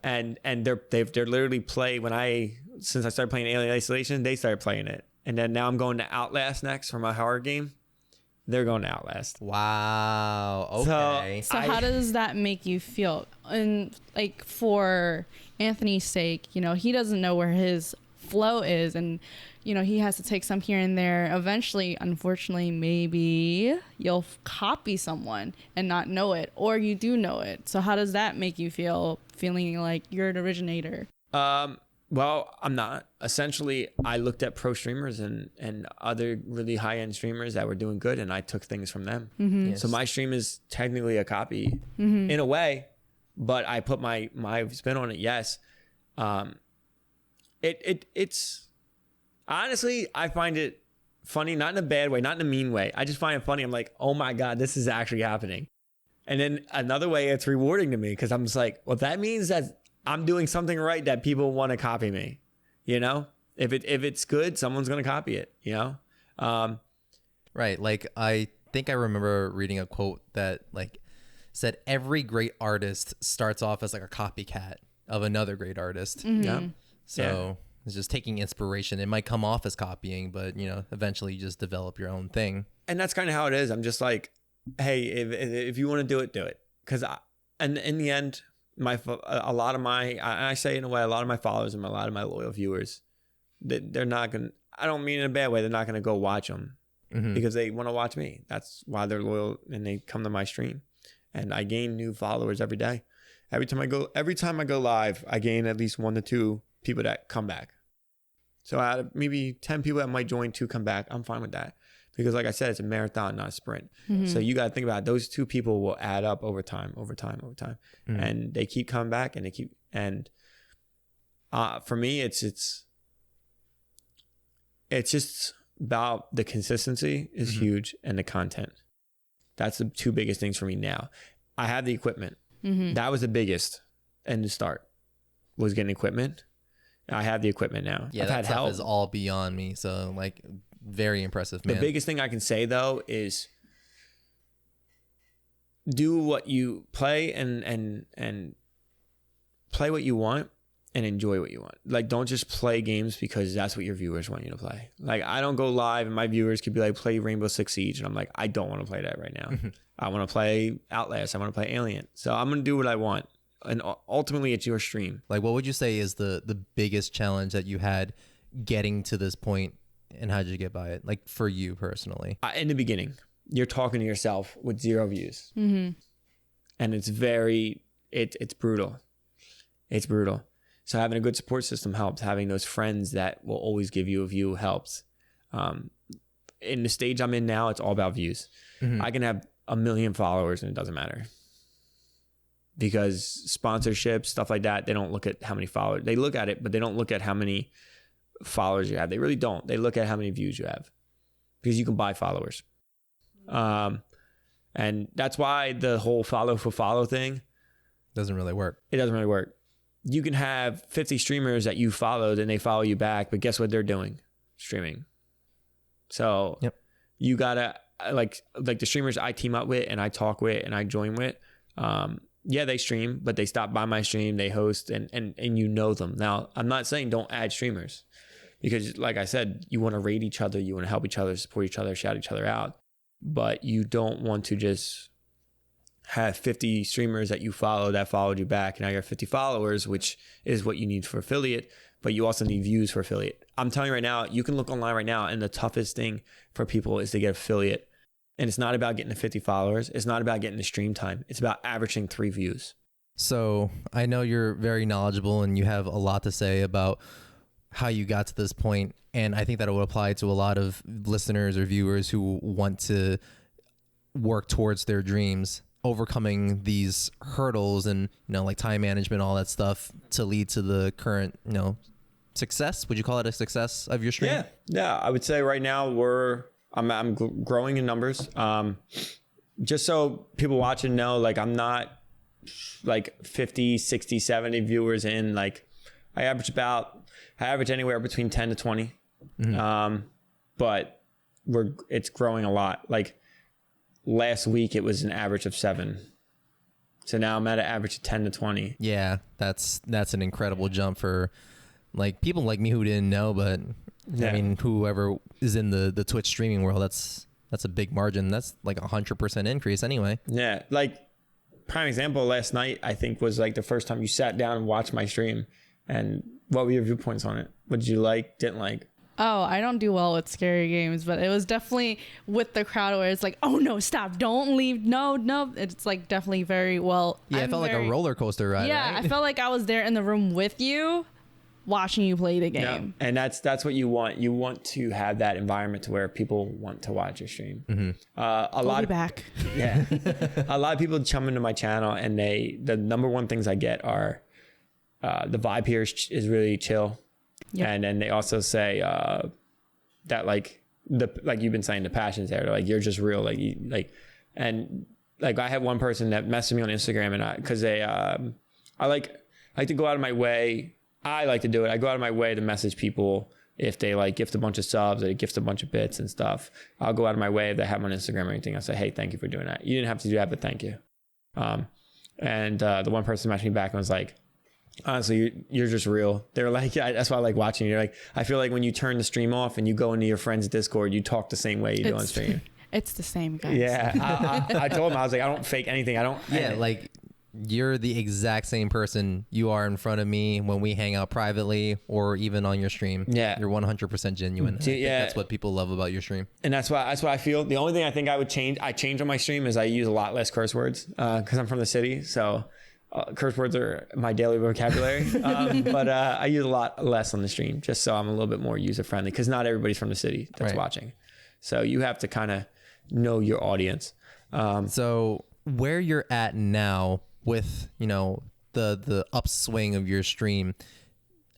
[SPEAKER 1] and they're literally since I started playing Alien Isolation, they started playing it, and then now I'm going to Outlast next for my horror game. They're going to Outlast.
[SPEAKER 2] Wow. Okay.
[SPEAKER 3] So how does that make you feel? And like for Anthony's sake, you know, he doesn't know where his flow is, and you know, he has to take some here and there. Eventually, unfortunately, maybe you'll copy someone and not know it, or you do know it. So how does that make you feel, feeling like you're an originator?
[SPEAKER 1] Well, I'm not. Essentially, I looked at pro streamers and other really high-end streamers that were doing good, and I took things from them.
[SPEAKER 3] Mm-hmm.
[SPEAKER 2] Yes.
[SPEAKER 1] So my stream is technically a copy in a way, but I put my spin on it. Yes. It's honestly, I find it funny, not in a bad way, not in a mean way. I just find it funny. I'm like, oh my God, this is actually happening. And then another way, it's rewarding to me because I'm just like, well, that means that I'm doing something right that people want to copy me. You know, if it's good, someone's going to copy it, you know?
[SPEAKER 2] Right. Like, I think I remember reading a quote that like said every great artist starts off as like a copycat of another great artist.
[SPEAKER 3] Mm-hmm.
[SPEAKER 1] Yeah.
[SPEAKER 2] So it's just taking inspiration. It might come off as copying, but you know, eventually you just develop your own thing.
[SPEAKER 1] And that's kind of how it is. I'm just like, hey, if you want to do it, do it. Because and in the end, a lot of my followers and a lot of my loyal viewers, they're not going to, I don't mean in a bad way, they're not going to go watch them because they want to watch me. That's why they're loyal and they come to my stream. And I gain new followers every day. Every time I go live, I gain at least 1 to 2 people that come back. So out of maybe 10 people that might join, 2 come back. I'm fine with that. Because like I said, it's a marathon, not a sprint. Mm-hmm. So you got to think about it. Those 2 people will add up over time. Mm-hmm. And they keep coming back and for me, it's just about the consistency is huge and the content. That's the 2 biggest things for me now. I have the equipment. Mm-hmm. That was the biggest in the start, was getting equipment. I have the equipment now.
[SPEAKER 2] Yeah, that stuff is all beyond me. So like, very impressive, man.
[SPEAKER 1] The biggest thing I can say though is do what you play and play what you want and enjoy what you want. Like, don't just play games because that's what your viewers want you to play. Like, I don't go live and my viewers could be like, play Rainbow Six Siege, and I'm like, I don't want to play that right now. I want to play Outlast. I want to play Alien. So I'm going to do what I want. And ultimately, it's your stream.
[SPEAKER 2] Like, what would you say is the biggest challenge that you had getting to this point, and how did you get by it? Like, for you personally?
[SPEAKER 1] In the beginning, you're talking to yourself with 0 views.
[SPEAKER 3] Mm-hmm.
[SPEAKER 1] And it's brutal. It's brutal. So having a good support system helps. Having those friends that will always give you a view helps. In the stage I'm in now, it's all about views. Mm-hmm. I can have 1 million followers and it doesn't matter. Because sponsorships, stuff like that, they don't look at how many followers. They look at it, but they don't look at how many followers you have. They really don't. They look at how many views you have. Because you can buy followers. And that's why the whole follow for follow thing
[SPEAKER 2] doesn't really work.
[SPEAKER 1] It doesn't really work. You can have 50 streamers that you followed and they follow you back, but guess what they're doing? Streaming. So you gotta like the streamers I team up with and I talk with and I join with. They stream, but they stop by my stream, they host, and you know them. Now, I'm not saying don't add streamers because, like I said, you want to rate each other, you want to help each other, support each other, shout each other out, but you don't want to just have 50 streamers that you follow that followed you back, and now you have 50 followers, which is what you need for affiliate, but you also need views for affiliate. I'm telling you right now, you can look online right now, and the toughest thing for people is to get affiliate. And it's not about getting the 50 followers. It's not about getting the stream time. It's about averaging 3 views.
[SPEAKER 2] So I know you're very knowledgeable and you have a lot to say about how you got to this point. And I think that it would apply to a lot of listeners or viewers who want to work towards their dreams, overcoming these hurdles and, like time management, all that stuff to lead to the current, success. Would you call it a success of your stream?
[SPEAKER 1] Yeah. I would say right now we're I'm growing in numbers. Just so people watching know, like I'm not like 50, 60, 70 viewers in. Like I average anywhere between 10 to 20. But it's growing a lot. Like last week it was an average of 7. So now I'm at an average of 10 to 20.
[SPEAKER 2] Yeah, that's an incredible jump for like people like me who didn't know, but I mean, whoever is in the Twitch streaming world, that's a big margin. That's like 100% increase anyway.
[SPEAKER 1] Yeah. Like prime example last night, I think was like the first time you sat down and watched my stream. And what were your viewpoints on it? What did you like? Didn't like?
[SPEAKER 3] Oh, I don't do well with scary games, but it was definitely with the crowd where it's like, oh no, stop, don't leave, no. It's like definitely very well.
[SPEAKER 2] Yeah, it felt like a roller coaster ride.
[SPEAKER 3] Yeah,
[SPEAKER 2] right?
[SPEAKER 3] I felt like I was there in the room with you, watching you play the game.
[SPEAKER 1] Yeah. And that's what you want. You want to have that environment to where people want to watch your stream.
[SPEAKER 3] We'll be back.
[SPEAKER 1] Yeah, a lot of people come into my channel and the number one things I get are the vibe here is really chill. Yep. And then they also say that like you've been saying, the passion's there. Like you're just real. And I had one person that messaged me on Instagram, and because I like to go out of my way. I like to do it. I go out of my way to message people if they like gift a bunch of subs or they gift a bunch of bits and stuff. I'll go out of my way if they have them on Instagram or anything. I'll say, hey, thank you for doing that. You didn't have to do that, but thank you. And the one person messaged me back and was like, honestly, you're just real. They were like, yeah, that's why I like watching you. You're like, I feel like when you turn the stream off and you go into your friend's Discord, you talk the same way you do on stream.
[SPEAKER 3] It's the same, guys.
[SPEAKER 1] Yeah. I told him, I was like, I don't fake anything.
[SPEAKER 2] Like you're the exact same person you are in front of me when we hang out privately or even on your stream. Yeah. You're 100% genuine. I think that's what people love about your stream.
[SPEAKER 1] And that's why I feel the only thing I think I would change on my stream is I use a lot less curse words because I'm from the city. So curse words are my daily vocabulary, but I use a lot less on the stream just so I'm a little bit more user friendly because not everybody's from the city that's watching. So you have to kind of know your audience.
[SPEAKER 2] So where you're at now with, the upswing of your stream,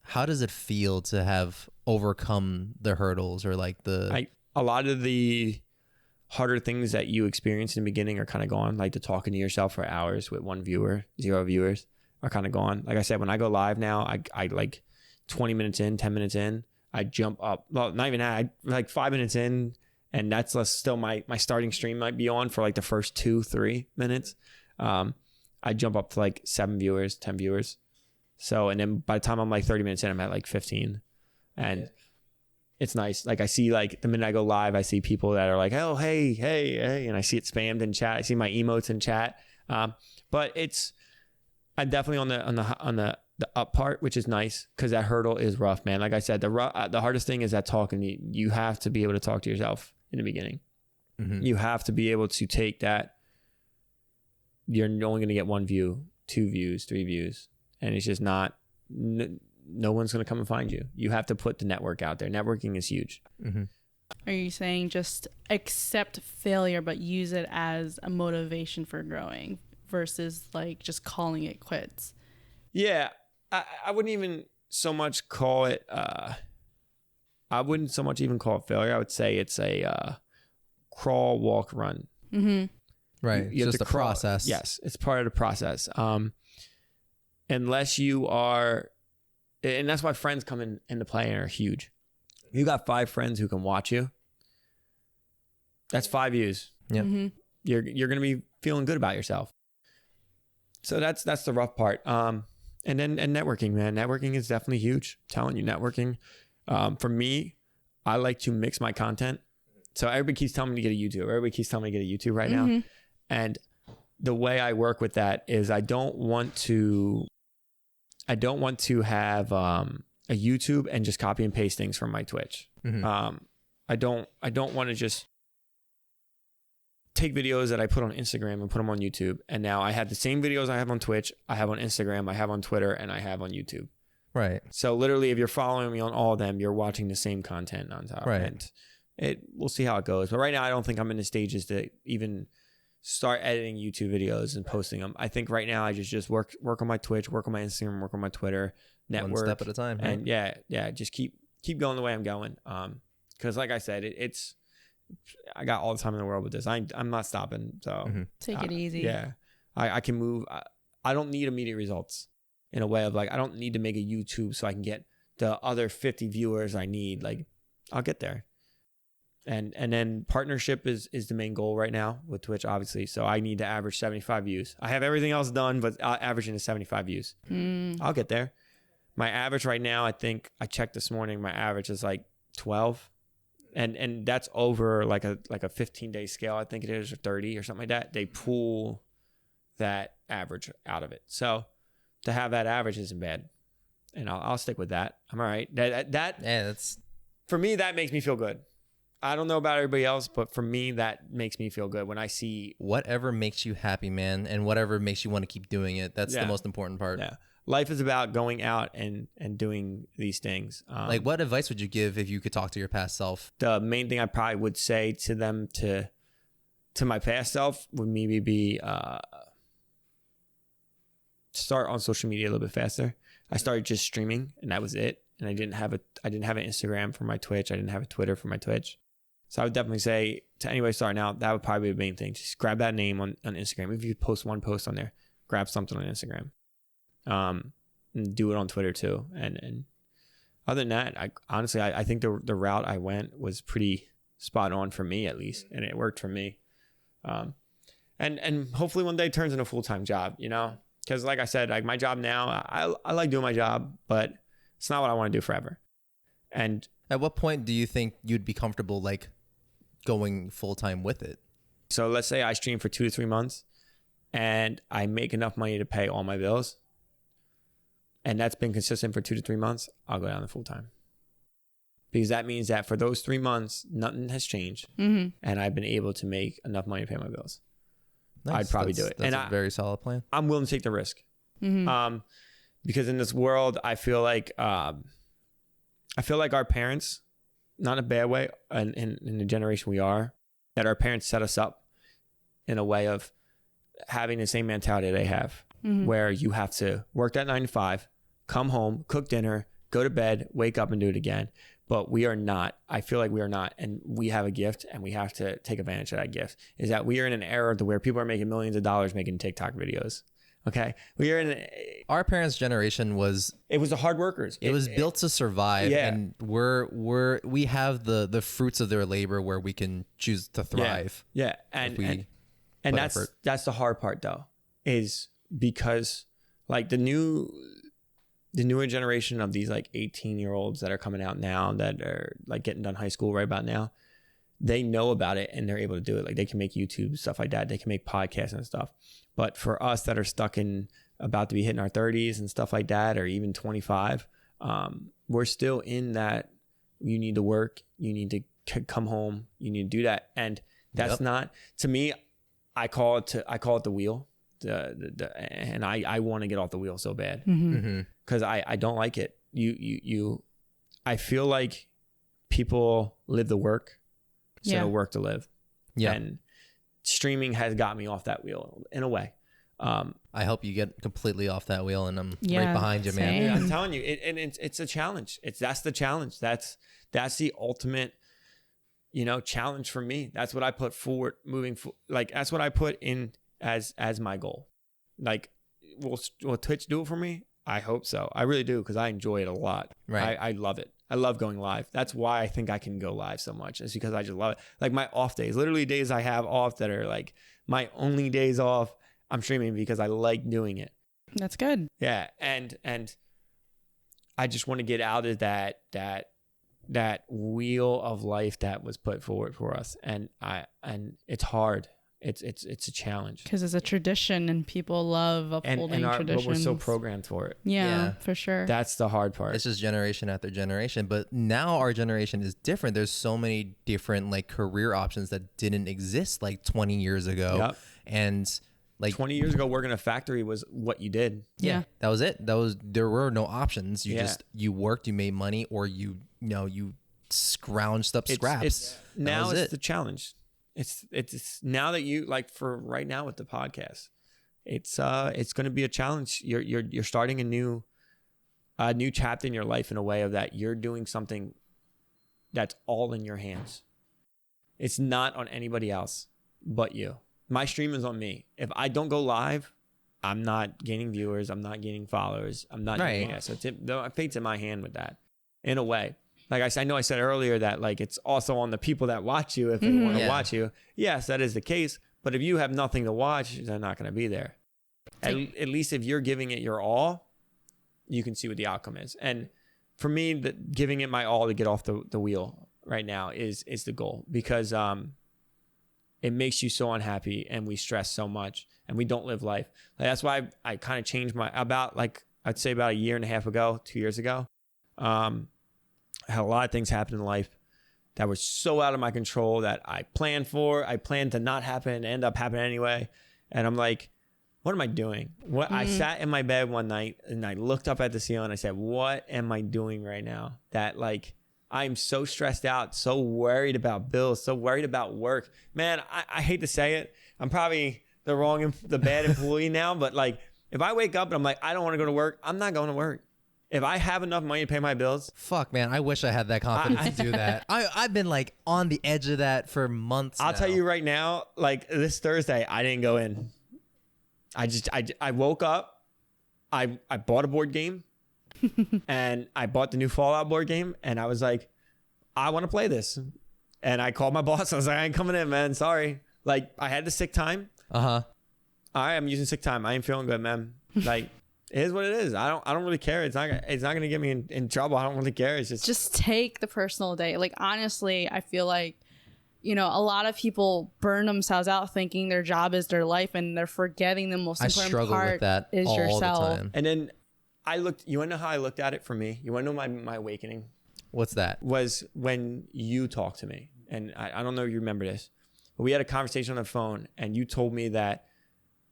[SPEAKER 2] how does it feel to have overcome the hurdles or like a
[SPEAKER 1] lot of the harder things that you experience in the beginning are kind of gone, like the talking to yourself for hours with 1 viewer, 0 viewers are kind of gone. Like I said, when I go live now, I like 20 minutes in, 10 minutes in, I jump up. Well, not even that, like 5 minutes in, and that's still my starting stream might be on for like the first 2-3 minutes. I jump up to like 7 viewers, 10 viewers. So, and then by the time I'm like 30 minutes in, I'm at like 15. And it's nice. Like I see like the minute I go live, I see people that are like, oh, hey. And I see it spammed in chat. I see my emotes in chat. But I'm definitely on the up part, which is nice because that hurdle is rough, man. Like I said, the hardest thing is that talking. You have to be able to talk to yourself in the beginning. Mm-hmm. You have to be able to take that. You're only going to get 1 view, 2 views, 3 views. And it's just not, no one's going to come and find you. You have to put the network out there. Networking is huge. Mm-hmm.
[SPEAKER 3] Are you saying just accept failure, but use it as a motivation for growing versus like just calling it quits?
[SPEAKER 1] Yeah. I wouldn't even so much call it, I wouldn't so much even call it failure. I would say it's a crawl, walk, run.
[SPEAKER 3] Mm-hmm.
[SPEAKER 2] Right. You just a process.
[SPEAKER 1] Yes. It's part of the process. Unless you are, and that's why friends come into play and are huge. You got 5 friends who can watch you. That's 5 views.
[SPEAKER 2] Yeah.
[SPEAKER 3] Mm-hmm.
[SPEAKER 1] You're going to be feeling good about yourself. So that's the rough part. And networking, man. Networking is definitely huge. I'm telling you, networking. For me, I like to mix my content. So everybody keeps telling me to get a YouTube. Everybody keeps telling me to get a YouTube right now. And the way I work with that is I don't want to have a YouTube and just copy and paste things from my Twitch. Mm-hmm. I don't want to just take videos that I put on Instagram and put them on YouTube. And now I have the same videos I have on Twitch, I have on Instagram, I have on Twitter, and I have on YouTube.
[SPEAKER 2] Right.
[SPEAKER 1] So literally, if you're following me on all of them, you're watching the same content on top.
[SPEAKER 2] Right.
[SPEAKER 1] And we'll see how it goes. But right now, I don't think I'm in the stages to even start editing YouTube videos and posting them. I think right now I just work on my Twitch, work on my Instagram, work on my Twitter, network.
[SPEAKER 2] 1 step at a time.
[SPEAKER 1] And yeah, just keep going the way I'm going. Because like I said, I got all the time in the world with this. I'm not stopping. So
[SPEAKER 3] take it easy.
[SPEAKER 1] Yeah. I can move. I don't need immediate results in a way of like, I don't need to make a YouTube so I can get the other 50 viewers I need. Like, I'll get there. And then partnership is the main goal right now with Twitch, obviously. So I need to average 75 views. I have everything else done, but averaging to 75 views. I'll get there. My average right now, I think I checked this morning, my average is like 12. And that's over like a 15-day scale, I think it is, or 30 or something like that. They pull that average out of it. So to have that average isn't bad. And I'll stick with that. I'm all right. That's for me, that makes me feel good. I don't know about everybody else, but for me, that makes me feel good when I see
[SPEAKER 2] whatever makes you happy, man, and whatever makes you want to keep doing it. That's the most important part.
[SPEAKER 1] Yeah. Life is about going out and doing these things.
[SPEAKER 2] Like, what advice would you give if you could talk to your past self?
[SPEAKER 1] The main thing I probably would say to them, to my past self, would maybe be start on social media a little bit faster. I started just streaming, and that was it. And I didn't have an Instagram for my Twitch. I didn't have a Twitter for my Twitch. So I would definitely say to anybody starting out, that would probably be the main thing. Just grab that name on Instagram. If you post one post on there, grab something on Instagram. And do it on Twitter too. And other than that, I think the route I went was pretty spot on for me, at least, and it worked for me. And hopefully one day it turns into a full-time job, you know, because like I said, like my job now, I like doing my job, but it's not what I want to do forever. And
[SPEAKER 2] at what point do you think you'd be comfortable like going full-time with it?
[SPEAKER 1] So let's say I stream for 2 to 3 months and I make enough money to pay all my bills, and that's been consistent for 2 to 3 months, I'll go down to full-time. Because that means that for those 3 months, nothing has changed, and I've been able to make enough money to pay my bills. Nice. I'd probably do it.
[SPEAKER 2] That's a very solid plan.
[SPEAKER 1] I'm willing to take the risk. Because in this world, I feel like our parents, not in a bad way, in the generation we are, that our parents set us up in a way of having the same mentality they have, where you have to work that 9 to 5, come home, cook dinner, go to bed, wake up and do it again. But we are not. I feel like we are not. And we have a gift, and we have to take advantage of that gift. Is that we are in an era to where people are making millions of dollars making TikTok videos. Okay. We are in
[SPEAKER 2] our parents' generation
[SPEAKER 1] it was the hard workers.
[SPEAKER 2] It was built to survive. Yeah. And we have the fruits of their labor where we can choose to thrive.
[SPEAKER 1] Yeah. And that's the hard part though, is because like the newer generation of these like 18-year-olds that are coming out now, that are like getting done high school right about now, they know about it and they're able to do it. Like they can make YouTube, stuff like that. They can make podcasts and stuff. But for us that are stuck in about to be hitting our 30s and stuff like that, or even 25, we're still in that. You need to work. You need to come home. You need to do that. And that's not, to me, I call it the wheel. And I want to get off the wheel so bad because I don't like it. I feel like people live to work, so work to live. Yeah. And streaming has got me off that wheel in a way.
[SPEAKER 2] I hope you get completely off that wheel, and I'm right behind you, man.
[SPEAKER 1] Yeah, I'm telling you, it's a challenge. That's the challenge. That's the ultimate, challenge for me. That's what I put forward like that's what I put in as my goal. Like, will Twitch do it for me? I hope so. I really do, because I enjoy it a lot. Right. I love it. I love going live. That's why I think I can go live so much. It's because I just love it. Like my off days, literally days I have off that are like my only days off, I'm streaming because I like doing it.
[SPEAKER 3] That's good.
[SPEAKER 1] Yeah. And I just want to get out of that wheel of life that was put forward for us. And it's hard. It's a challenge
[SPEAKER 3] because it's a tradition and people love upholding traditions.
[SPEAKER 1] But we're so programmed for it.
[SPEAKER 3] Yeah, for sure.
[SPEAKER 1] That's the hard part.
[SPEAKER 2] It's just generation after generation. But now our generation is different. There's so many different like career options that didn't exist like 20 years ago. Yep. And like
[SPEAKER 1] 20 years ago, working in a factory was what you did.
[SPEAKER 2] Yeah, that was it. There were no options. You worked, you made money, or you scrounged up scraps.
[SPEAKER 1] Now it's the challenge. It's now that you like for right now with the podcast, it's going to be a challenge. You're starting a new chapter in your life in a way of that you're doing something that's all in your hands. It's not on anybody else but you. My stream is on me. If I don't go live, I'm not gaining viewers. I'm not gaining followers. I'm not doing it. So fate's in my hand with that, in a way. Like I know I said earlier that like it's also on the people that watch you if they want to watch you. Yes, that is the case. But if you have nothing to watch, they're not going to be there. At least if you're giving it your all, you can see what the outcome is. And for me, giving it my all to get off the wheel right now is the goal, because it makes you so unhappy and we stress so much and we don't live life. Like, that's why I kind of changed I'd say about a year and a half ago, 2 years ago. I had a lot of things happen in life that were so out of my control that I planned to not happen and end up happening anyway. And I'm like, what am I doing? I sat in my bed one night and I looked up at the ceiling and I said, what am I doing right now? That like, I'm so stressed out, so worried about bills, so worried about work. Man, I hate to say it. I'm probably the bad employee now, but like, if I wake up and I'm like, I don't want to go to work, I'm not going to work. If I have enough money to pay my bills.
[SPEAKER 2] Fuck, man. I wish I had that confidence to do that. I've been like on the edge of that for months
[SPEAKER 1] I'll tell you right now, like this Thursday, I didn't go in. I woke up, I bought a board game and I bought the new Fallout board game and I was like, I want to play this. And I called my boss. I was like, I ain't coming in, man. Sorry. Like I had the sick time. All right, I'm using sick time. I ain't feeling good, man. Like, it is what it is. I don't really care. It's not going to get me in trouble. I don't really care. It's
[SPEAKER 3] just take the personal day. Like, honestly, I feel like, you know, a lot of people burn themselves out thinking their job is their life and they're forgetting the most important part
[SPEAKER 2] with that
[SPEAKER 3] is
[SPEAKER 2] all
[SPEAKER 3] yourself.
[SPEAKER 2] The time.
[SPEAKER 1] And then you want to know how I looked at it for me? You want to know my awakening?
[SPEAKER 2] What's that?
[SPEAKER 1] Was when you talked to me. And I don't know if you remember this, but we had a conversation on the phone and you told me that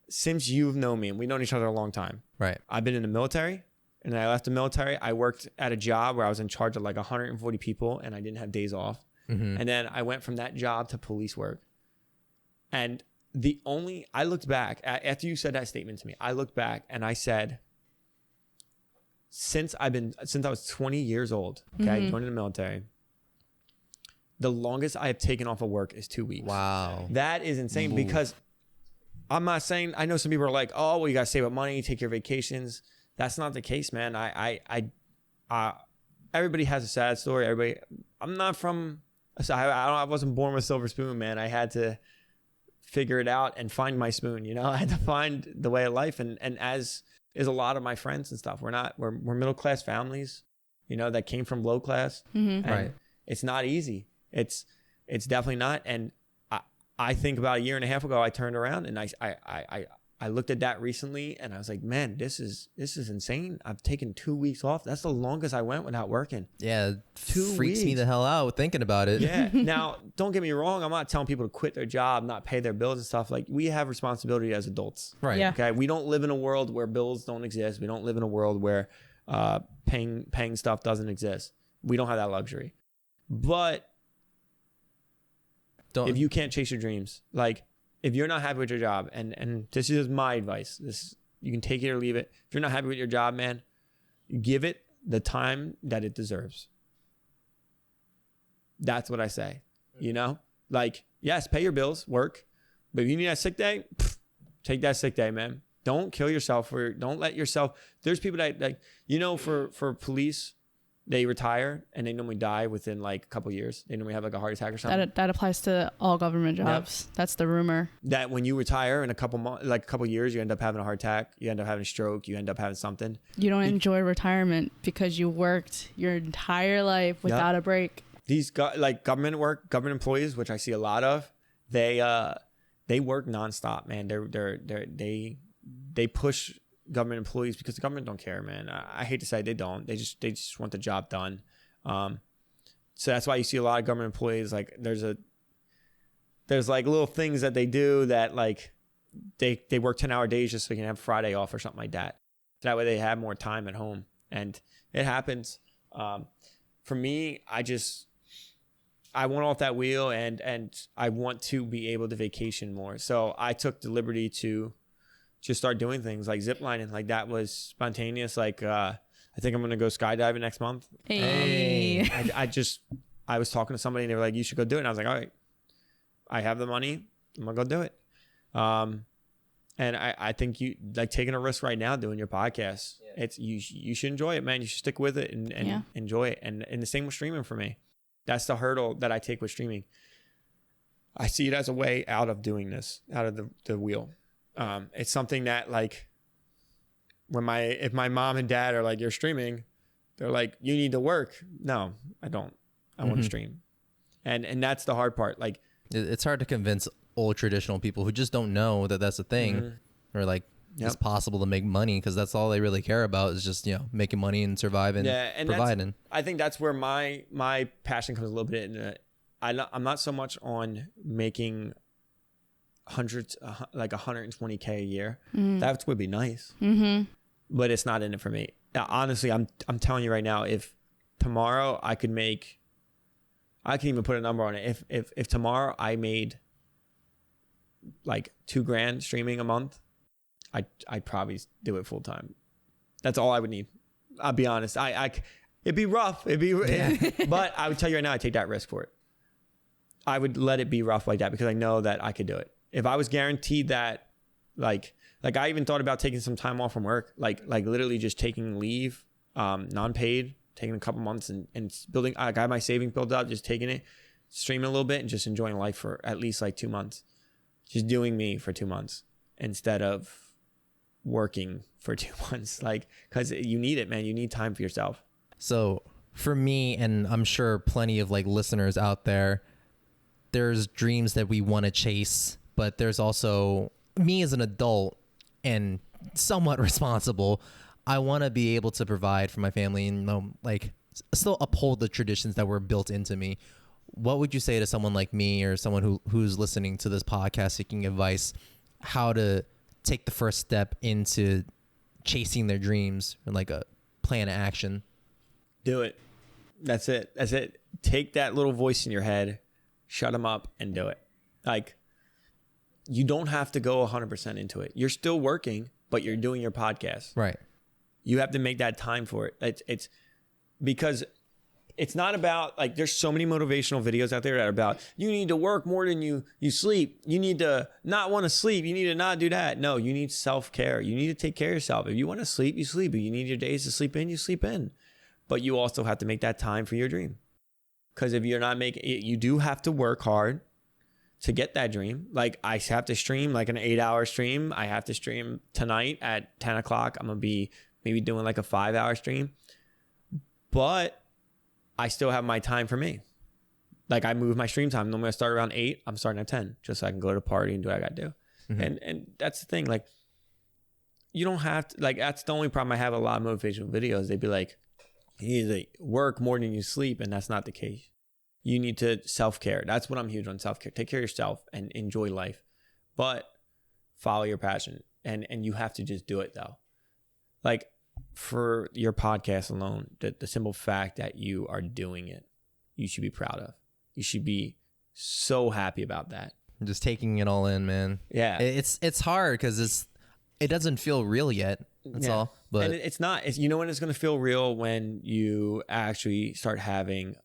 [SPEAKER 1] since you've known me and we've known each other a long time,
[SPEAKER 2] right? I've
[SPEAKER 1] been in the military, and then I left the military. I worked at a job where I was in charge of like 140 people and I didn't have days off. And then I went from that job to police work. And I looked back after you said that statement to me, I looked back and I said, since I was 20 years old, okay, joining the military, the longest I have taken off of work is 2 weeks.
[SPEAKER 2] Wow.
[SPEAKER 1] That is insane. Because I'm not saying, I know some people are like, oh, well, you got to save up money, take your vacations. That's not the case, man. Everybody has a sad story. I wasn't born with a silver spoon, man. I had to figure it out and find my spoon, you know? I had to find the way of life. And as is a lot of my friends and stuff, we're middle-class families, you know, that came from low class. And
[SPEAKER 2] right.
[SPEAKER 1] It's not easy. It's definitely not. And I think about a year and a half ago, I turned around and I looked at that recently and I was like, man, this is insane. I've taken 2 weeks off. That's the longest I went without working.
[SPEAKER 2] Yeah. 2 freaks me the hell out thinking about it.
[SPEAKER 1] Yeah. Now, don't get me wrong. I'm not telling people to quit their job, not pay their bills and stuff. Like, we have responsibility as adults.
[SPEAKER 2] Right.
[SPEAKER 3] Yeah.
[SPEAKER 1] Okay. We don't live in a world where bills don't exist. We don't live in a world where paying stuff doesn't exist. We don't have that luxury. But if you can't chase your dreams, like if you're not happy with your job, and this is my advice, you can take it or leave it. If you're not happy with your job, man, give it the time that it deserves. That's what I say. You know, like, yes, pay your bills, work, but if you need a sick day, take that sick day, man. Don't kill yourself don't let yourself. There's people that, like, you know, for police, they retire and they normally die within like a couple of years. They normally have like a heart attack or something.
[SPEAKER 3] That applies to all government jobs. Yep. That's the rumor.
[SPEAKER 1] That when you retire in a couple of years, you end up having a heart attack, you end up having a stroke, you end up having something.
[SPEAKER 3] You don't enjoy retirement because you worked your entire life without a break.
[SPEAKER 1] These government employees, which I see a lot of, they work nonstop, man. They push government employees because the government don't care, man. I hate to say they don't. They just want the job done. So that's why you see a lot of government employees, like there's like little things that they do that like they work 10-hour days just so they can have Friday off or something like that. So that way they have more time at home. And it happens. For me, I want off that wheel and I want to be able to vacation more. So I took the liberty to just start doing things like ziplining. Like, that was spontaneous. Like, I think I'm going to go skydiving next month.
[SPEAKER 3] Hey.
[SPEAKER 1] I was talking to somebody and they were like, you should go do it. And I was like, all right. I have the money. I'm gonna go do it. And I think you like taking a risk right now doing your podcast. Yeah. It's you should enjoy it, man. You should stick with it and enjoy it. And the same with streaming for me. That's the hurdle that I take with streaming. I see it as a way out of doing this, out of the wheel. It's something that like if my mom and dad are like, you're streaming, they're like, you need to work. No, I don't. I want to stream. And that's the hard part. Like,
[SPEAKER 2] it's hard to convince old traditional people who just don't know that that's a thing, or like it's possible to make money, because that's all they really care about is just, you know, making money and surviving, and providing.
[SPEAKER 1] I think that's where my passion comes a little bit in it. I'm not so much on making hundreds, like 120K a year. That would be nice, but it's not in it for me. Honestly, I'm telling you right now, if tomorrow I can even put a number on it. If tomorrow I made like $2,000 streaming a month, I'd probably do it full time. That's all I would need. I'll be honest. It'd be rough. But I would tell you right now, I'd take that risk for it. I would let it be rough like that because I know that I could do it. If I was guaranteed that, like I even thought about taking some time off from work, like literally just taking leave, non-paid, taking a couple months and building. I got my savings built up, just taking it, streaming a little bit, and just enjoying life for at least like 2 months. Just doing me for 2 months instead of working for 2 months. Like, because you need it, man. You need time for yourself.
[SPEAKER 2] So for me, and I'm sure plenty of like listeners out there, there's dreams that we want to chase, but there's also me as an adult and somewhat responsible. I want to be able to provide for my family and like still uphold the traditions that were built into me. What would you say to someone like me or someone who's listening to this podcast seeking advice, how to take the first step into chasing their dreams and like a plan of action?
[SPEAKER 1] Do it. That's it. Take that little voice in your head, shut them up, and do it. Like, you don't have to go 100% into it. You're still working, but you're doing your podcast.
[SPEAKER 2] Right.
[SPEAKER 1] You have to make that time for it. It's because it's not about, like, there's so many motivational videos out there that are about, you need to work more than you sleep. You need to not want to sleep. You need to not do that. No, you need self-care. You need to take care of yourself. If you want to sleep, you sleep. If you need your days to sleep in, you sleep in. But you also have to make that time for your dream. Because if you're not making it, you do have to work hard to get that dream. Like, I have to stream like an 8-hour stream. I have to stream tonight at 10 o'clock. I'm going to be maybe doing like a 5-hour stream. But I still have my time for me. Like, I move my stream time. I'm going to start around 8. I'm starting at 10 just so I can go to a party and do what I got to do. And that's the thing. Like, you don't have to, like, that's the only problem I have with a lot of motivational videos. They'd be like, you need to work more than you sleep. And that's not the case. You need to self-care. That's what I'm huge on, self-care. Take care of yourself and enjoy life. But follow your passion. And you have to just do it, though. Like, for your podcast alone, the simple fact that you are doing it, you should be proud of. You should be so happy about that.
[SPEAKER 2] Just taking it all in, man.
[SPEAKER 1] Yeah.
[SPEAKER 2] It's hard because it doesn't feel real yet. That's all. But
[SPEAKER 1] and it's not. You know when it's going to feel real? When you actually start having,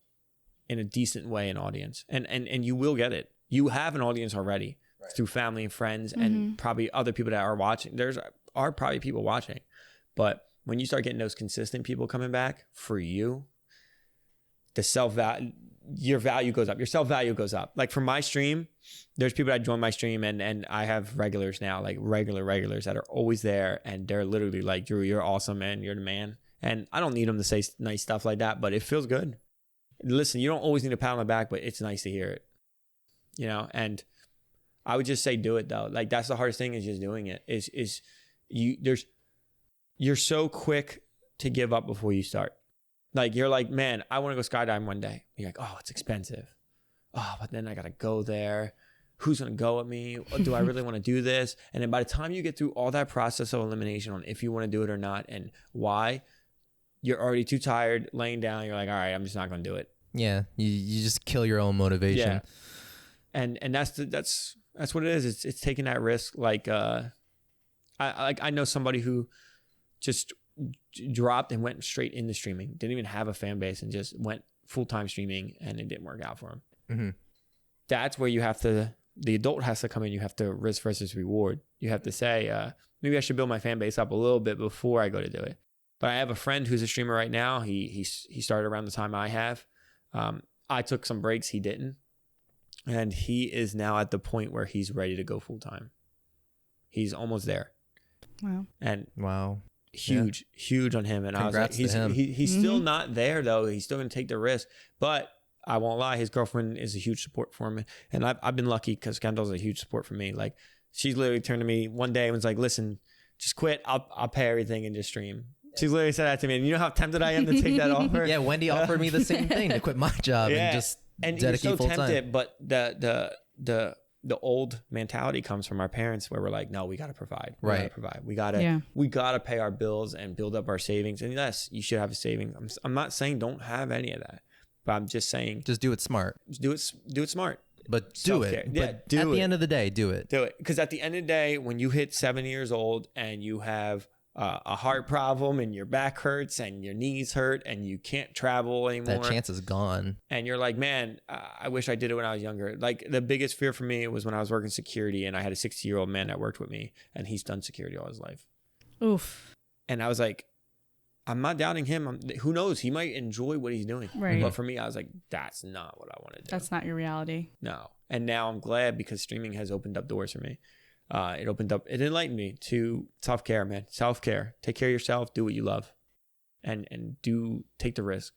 [SPEAKER 1] in a decent way, an audience. And you will get it. You have an audience already, right, through family and friends and probably other people that are watching. There are probably people watching. But when you start getting those consistent people coming back for you, your value goes up. Your self-value goes up. Like, for my stream, there's people that join my stream and I have regulars now, like regulars that are always there. And they're literally like, Drew, you're awesome, man. You're the man. And I don't need them to say nice stuff like that, but it feels good. Listen, you don't always need a pat on the back, but it's nice to hear it, you know? And I would just say, do it though. Like, that's the hardest thing, is just doing it. You're so quick to give up before you start. Like, you're like, man, I want to go skydiving one day. You're like, oh, it's expensive. Oh, but then I got to go there. Who's going to go with me? Do I really want to do this? And then by the time you get through all that process of elimination on if you want to do it or not and why, you're already too tired laying down. You're like, all right, I'm just not going to do it.
[SPEAKER 2] Yeah. You just kill your own motivation.
[SPEAKER 1] Yeah. And that's what it is. It's taking that risk. Like, I know somebody who just dropped and went straight into streaming, didn't even have a fan base, and just went full-time streaming, and it didn't work out for him. that's where the adult has to come in. You have to risk versus reward. You have to say, maybe I should build my fan base up a little bit before I go to do it. But I have a friend who's a streamer right now. He started around the time I have. I took some breaks. He didn't. And he is now at the point where he's ready to go full time. He's almost there.
[SPEAKER 3] Wow.
[SPEAKER 1] And huge on him. And
[SPEAKER 2] Congrats
[SPEAKER 1] I was like, he's
[SPEAKER 3] Mm-hmm.
[SPEAKER 1] still not there though. He's still going to take the risk. But I won't lie, his girlfriend is a huge support for him. And I've been lucky because Kendall's a huge support for me. Like, she's literally turned to me one day and was like, listen, just quit. I'll pay everything and just stream. She's literally said that to me. And you know how tempted I am to take that offer?
[SPEAKER 2] Yeah, Wendy offered me the same thing, to quit my job and just dedicate
[SPEAKER 1] you're so
[SPEAKER 2] full time.
[SPEAKER 1] tempted, but the old mentality comes from our parents where we're like, no, we got to provide. We got to pay our bills and build up our savings. And yes, you should have a savings. I'm not saying don't have any of that, but I'm just saying,
[SPEAKER 2] just do it smart.
[SPEAKER 1] Do it smart.
[SPEAKER 2] But do it.
[SPEAKER 1] Yeah,
[SPEAKER 2] at the end of the day, do it.
[SPEAKER 1] Do it. Because at the end of the day, when you hit 7 years old and you have a heart problem and your back hurts and your knees hurt and you can't travel anymore,
[SPEAKER 2] that chance is gone.
[SPEAKER 1] And you're like, man, I wish I did it when I was younger. Like, the biggest fear for me was when I was working security and I had a 60-year-old man that worked with me and he's done security all his life.
[SPEAKER 3] Oof.
[SPEAKER 1] And I was like, I'm not doubting him. Who knows? He might enjoy what he's doing.
[SPEAKER 3] Right.
[SPEAKER 1] But for me, I was like, that's not what I want to do.
[SPEAKER 3] That's not your reality.
[SPEAKER 1] No. And now I'm glad because streaming has opened up doors for me. It enlightened me to self-care, man. Self-care. Take care of yourself. Do what you love. And take the risk.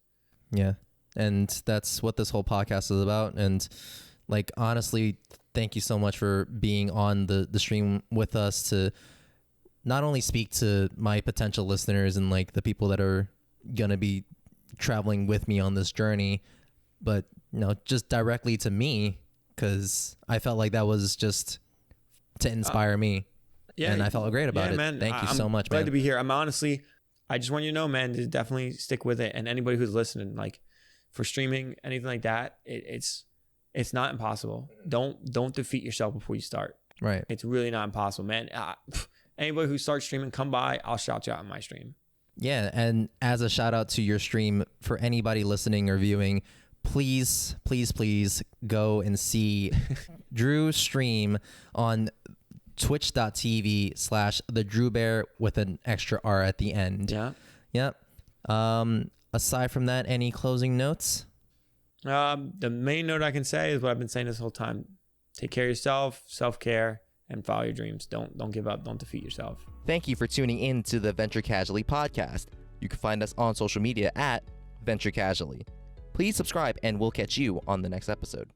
[SPEAKER 2] Yeah. And that's what this whole podcast is about. And like, honestly, thank you so much for being on the stream with us to not only speak to my potential listeners and like the people that are going to be traveling with me on this journey, but just directly to me, because I felt like that was just to inspire me. Yeah. And I felt great about it.
[SPEAKER 1] Man,
[SPEAKER 2] Thank you so much,
[SPEAKER 1] man.
[SPEAKER 2] man.
[SPEAKER 1] Glad to be here. I just want you to know, man, to definitely stick with it. And anybody who's listening, like, for streaming, anything like that, it's not impossible. Don't defeat yourself before you start.
[SPEAKER 2] Right.
[SPEAKER 1] It's really not impossible, man. Anybody who starts streaming, come by. I'll shout you out on my stream.
[SPEAKER 2] Yeah. And as a shout out to your stream, for anybody listening or viewing, please go and see Drew's stream on twitch.tv/thedrewbear with an extra R at the end.
[SPEAKER 1] Yeah.
[SPEAKER 2] Yep. Aside from that, any closing notes?
[SPEAKER 1] The main note I can say is what I've been saying this whole time. Take care of yourself, self-care, and follow your dreams. Don't give up. Don't defeat yourself.
[SPEAKER 4] Thank you for tuning in to the Venture Casually podcast. You can find us on social media at Venture Casually. Please subscribe and we'll catch you on the next episode.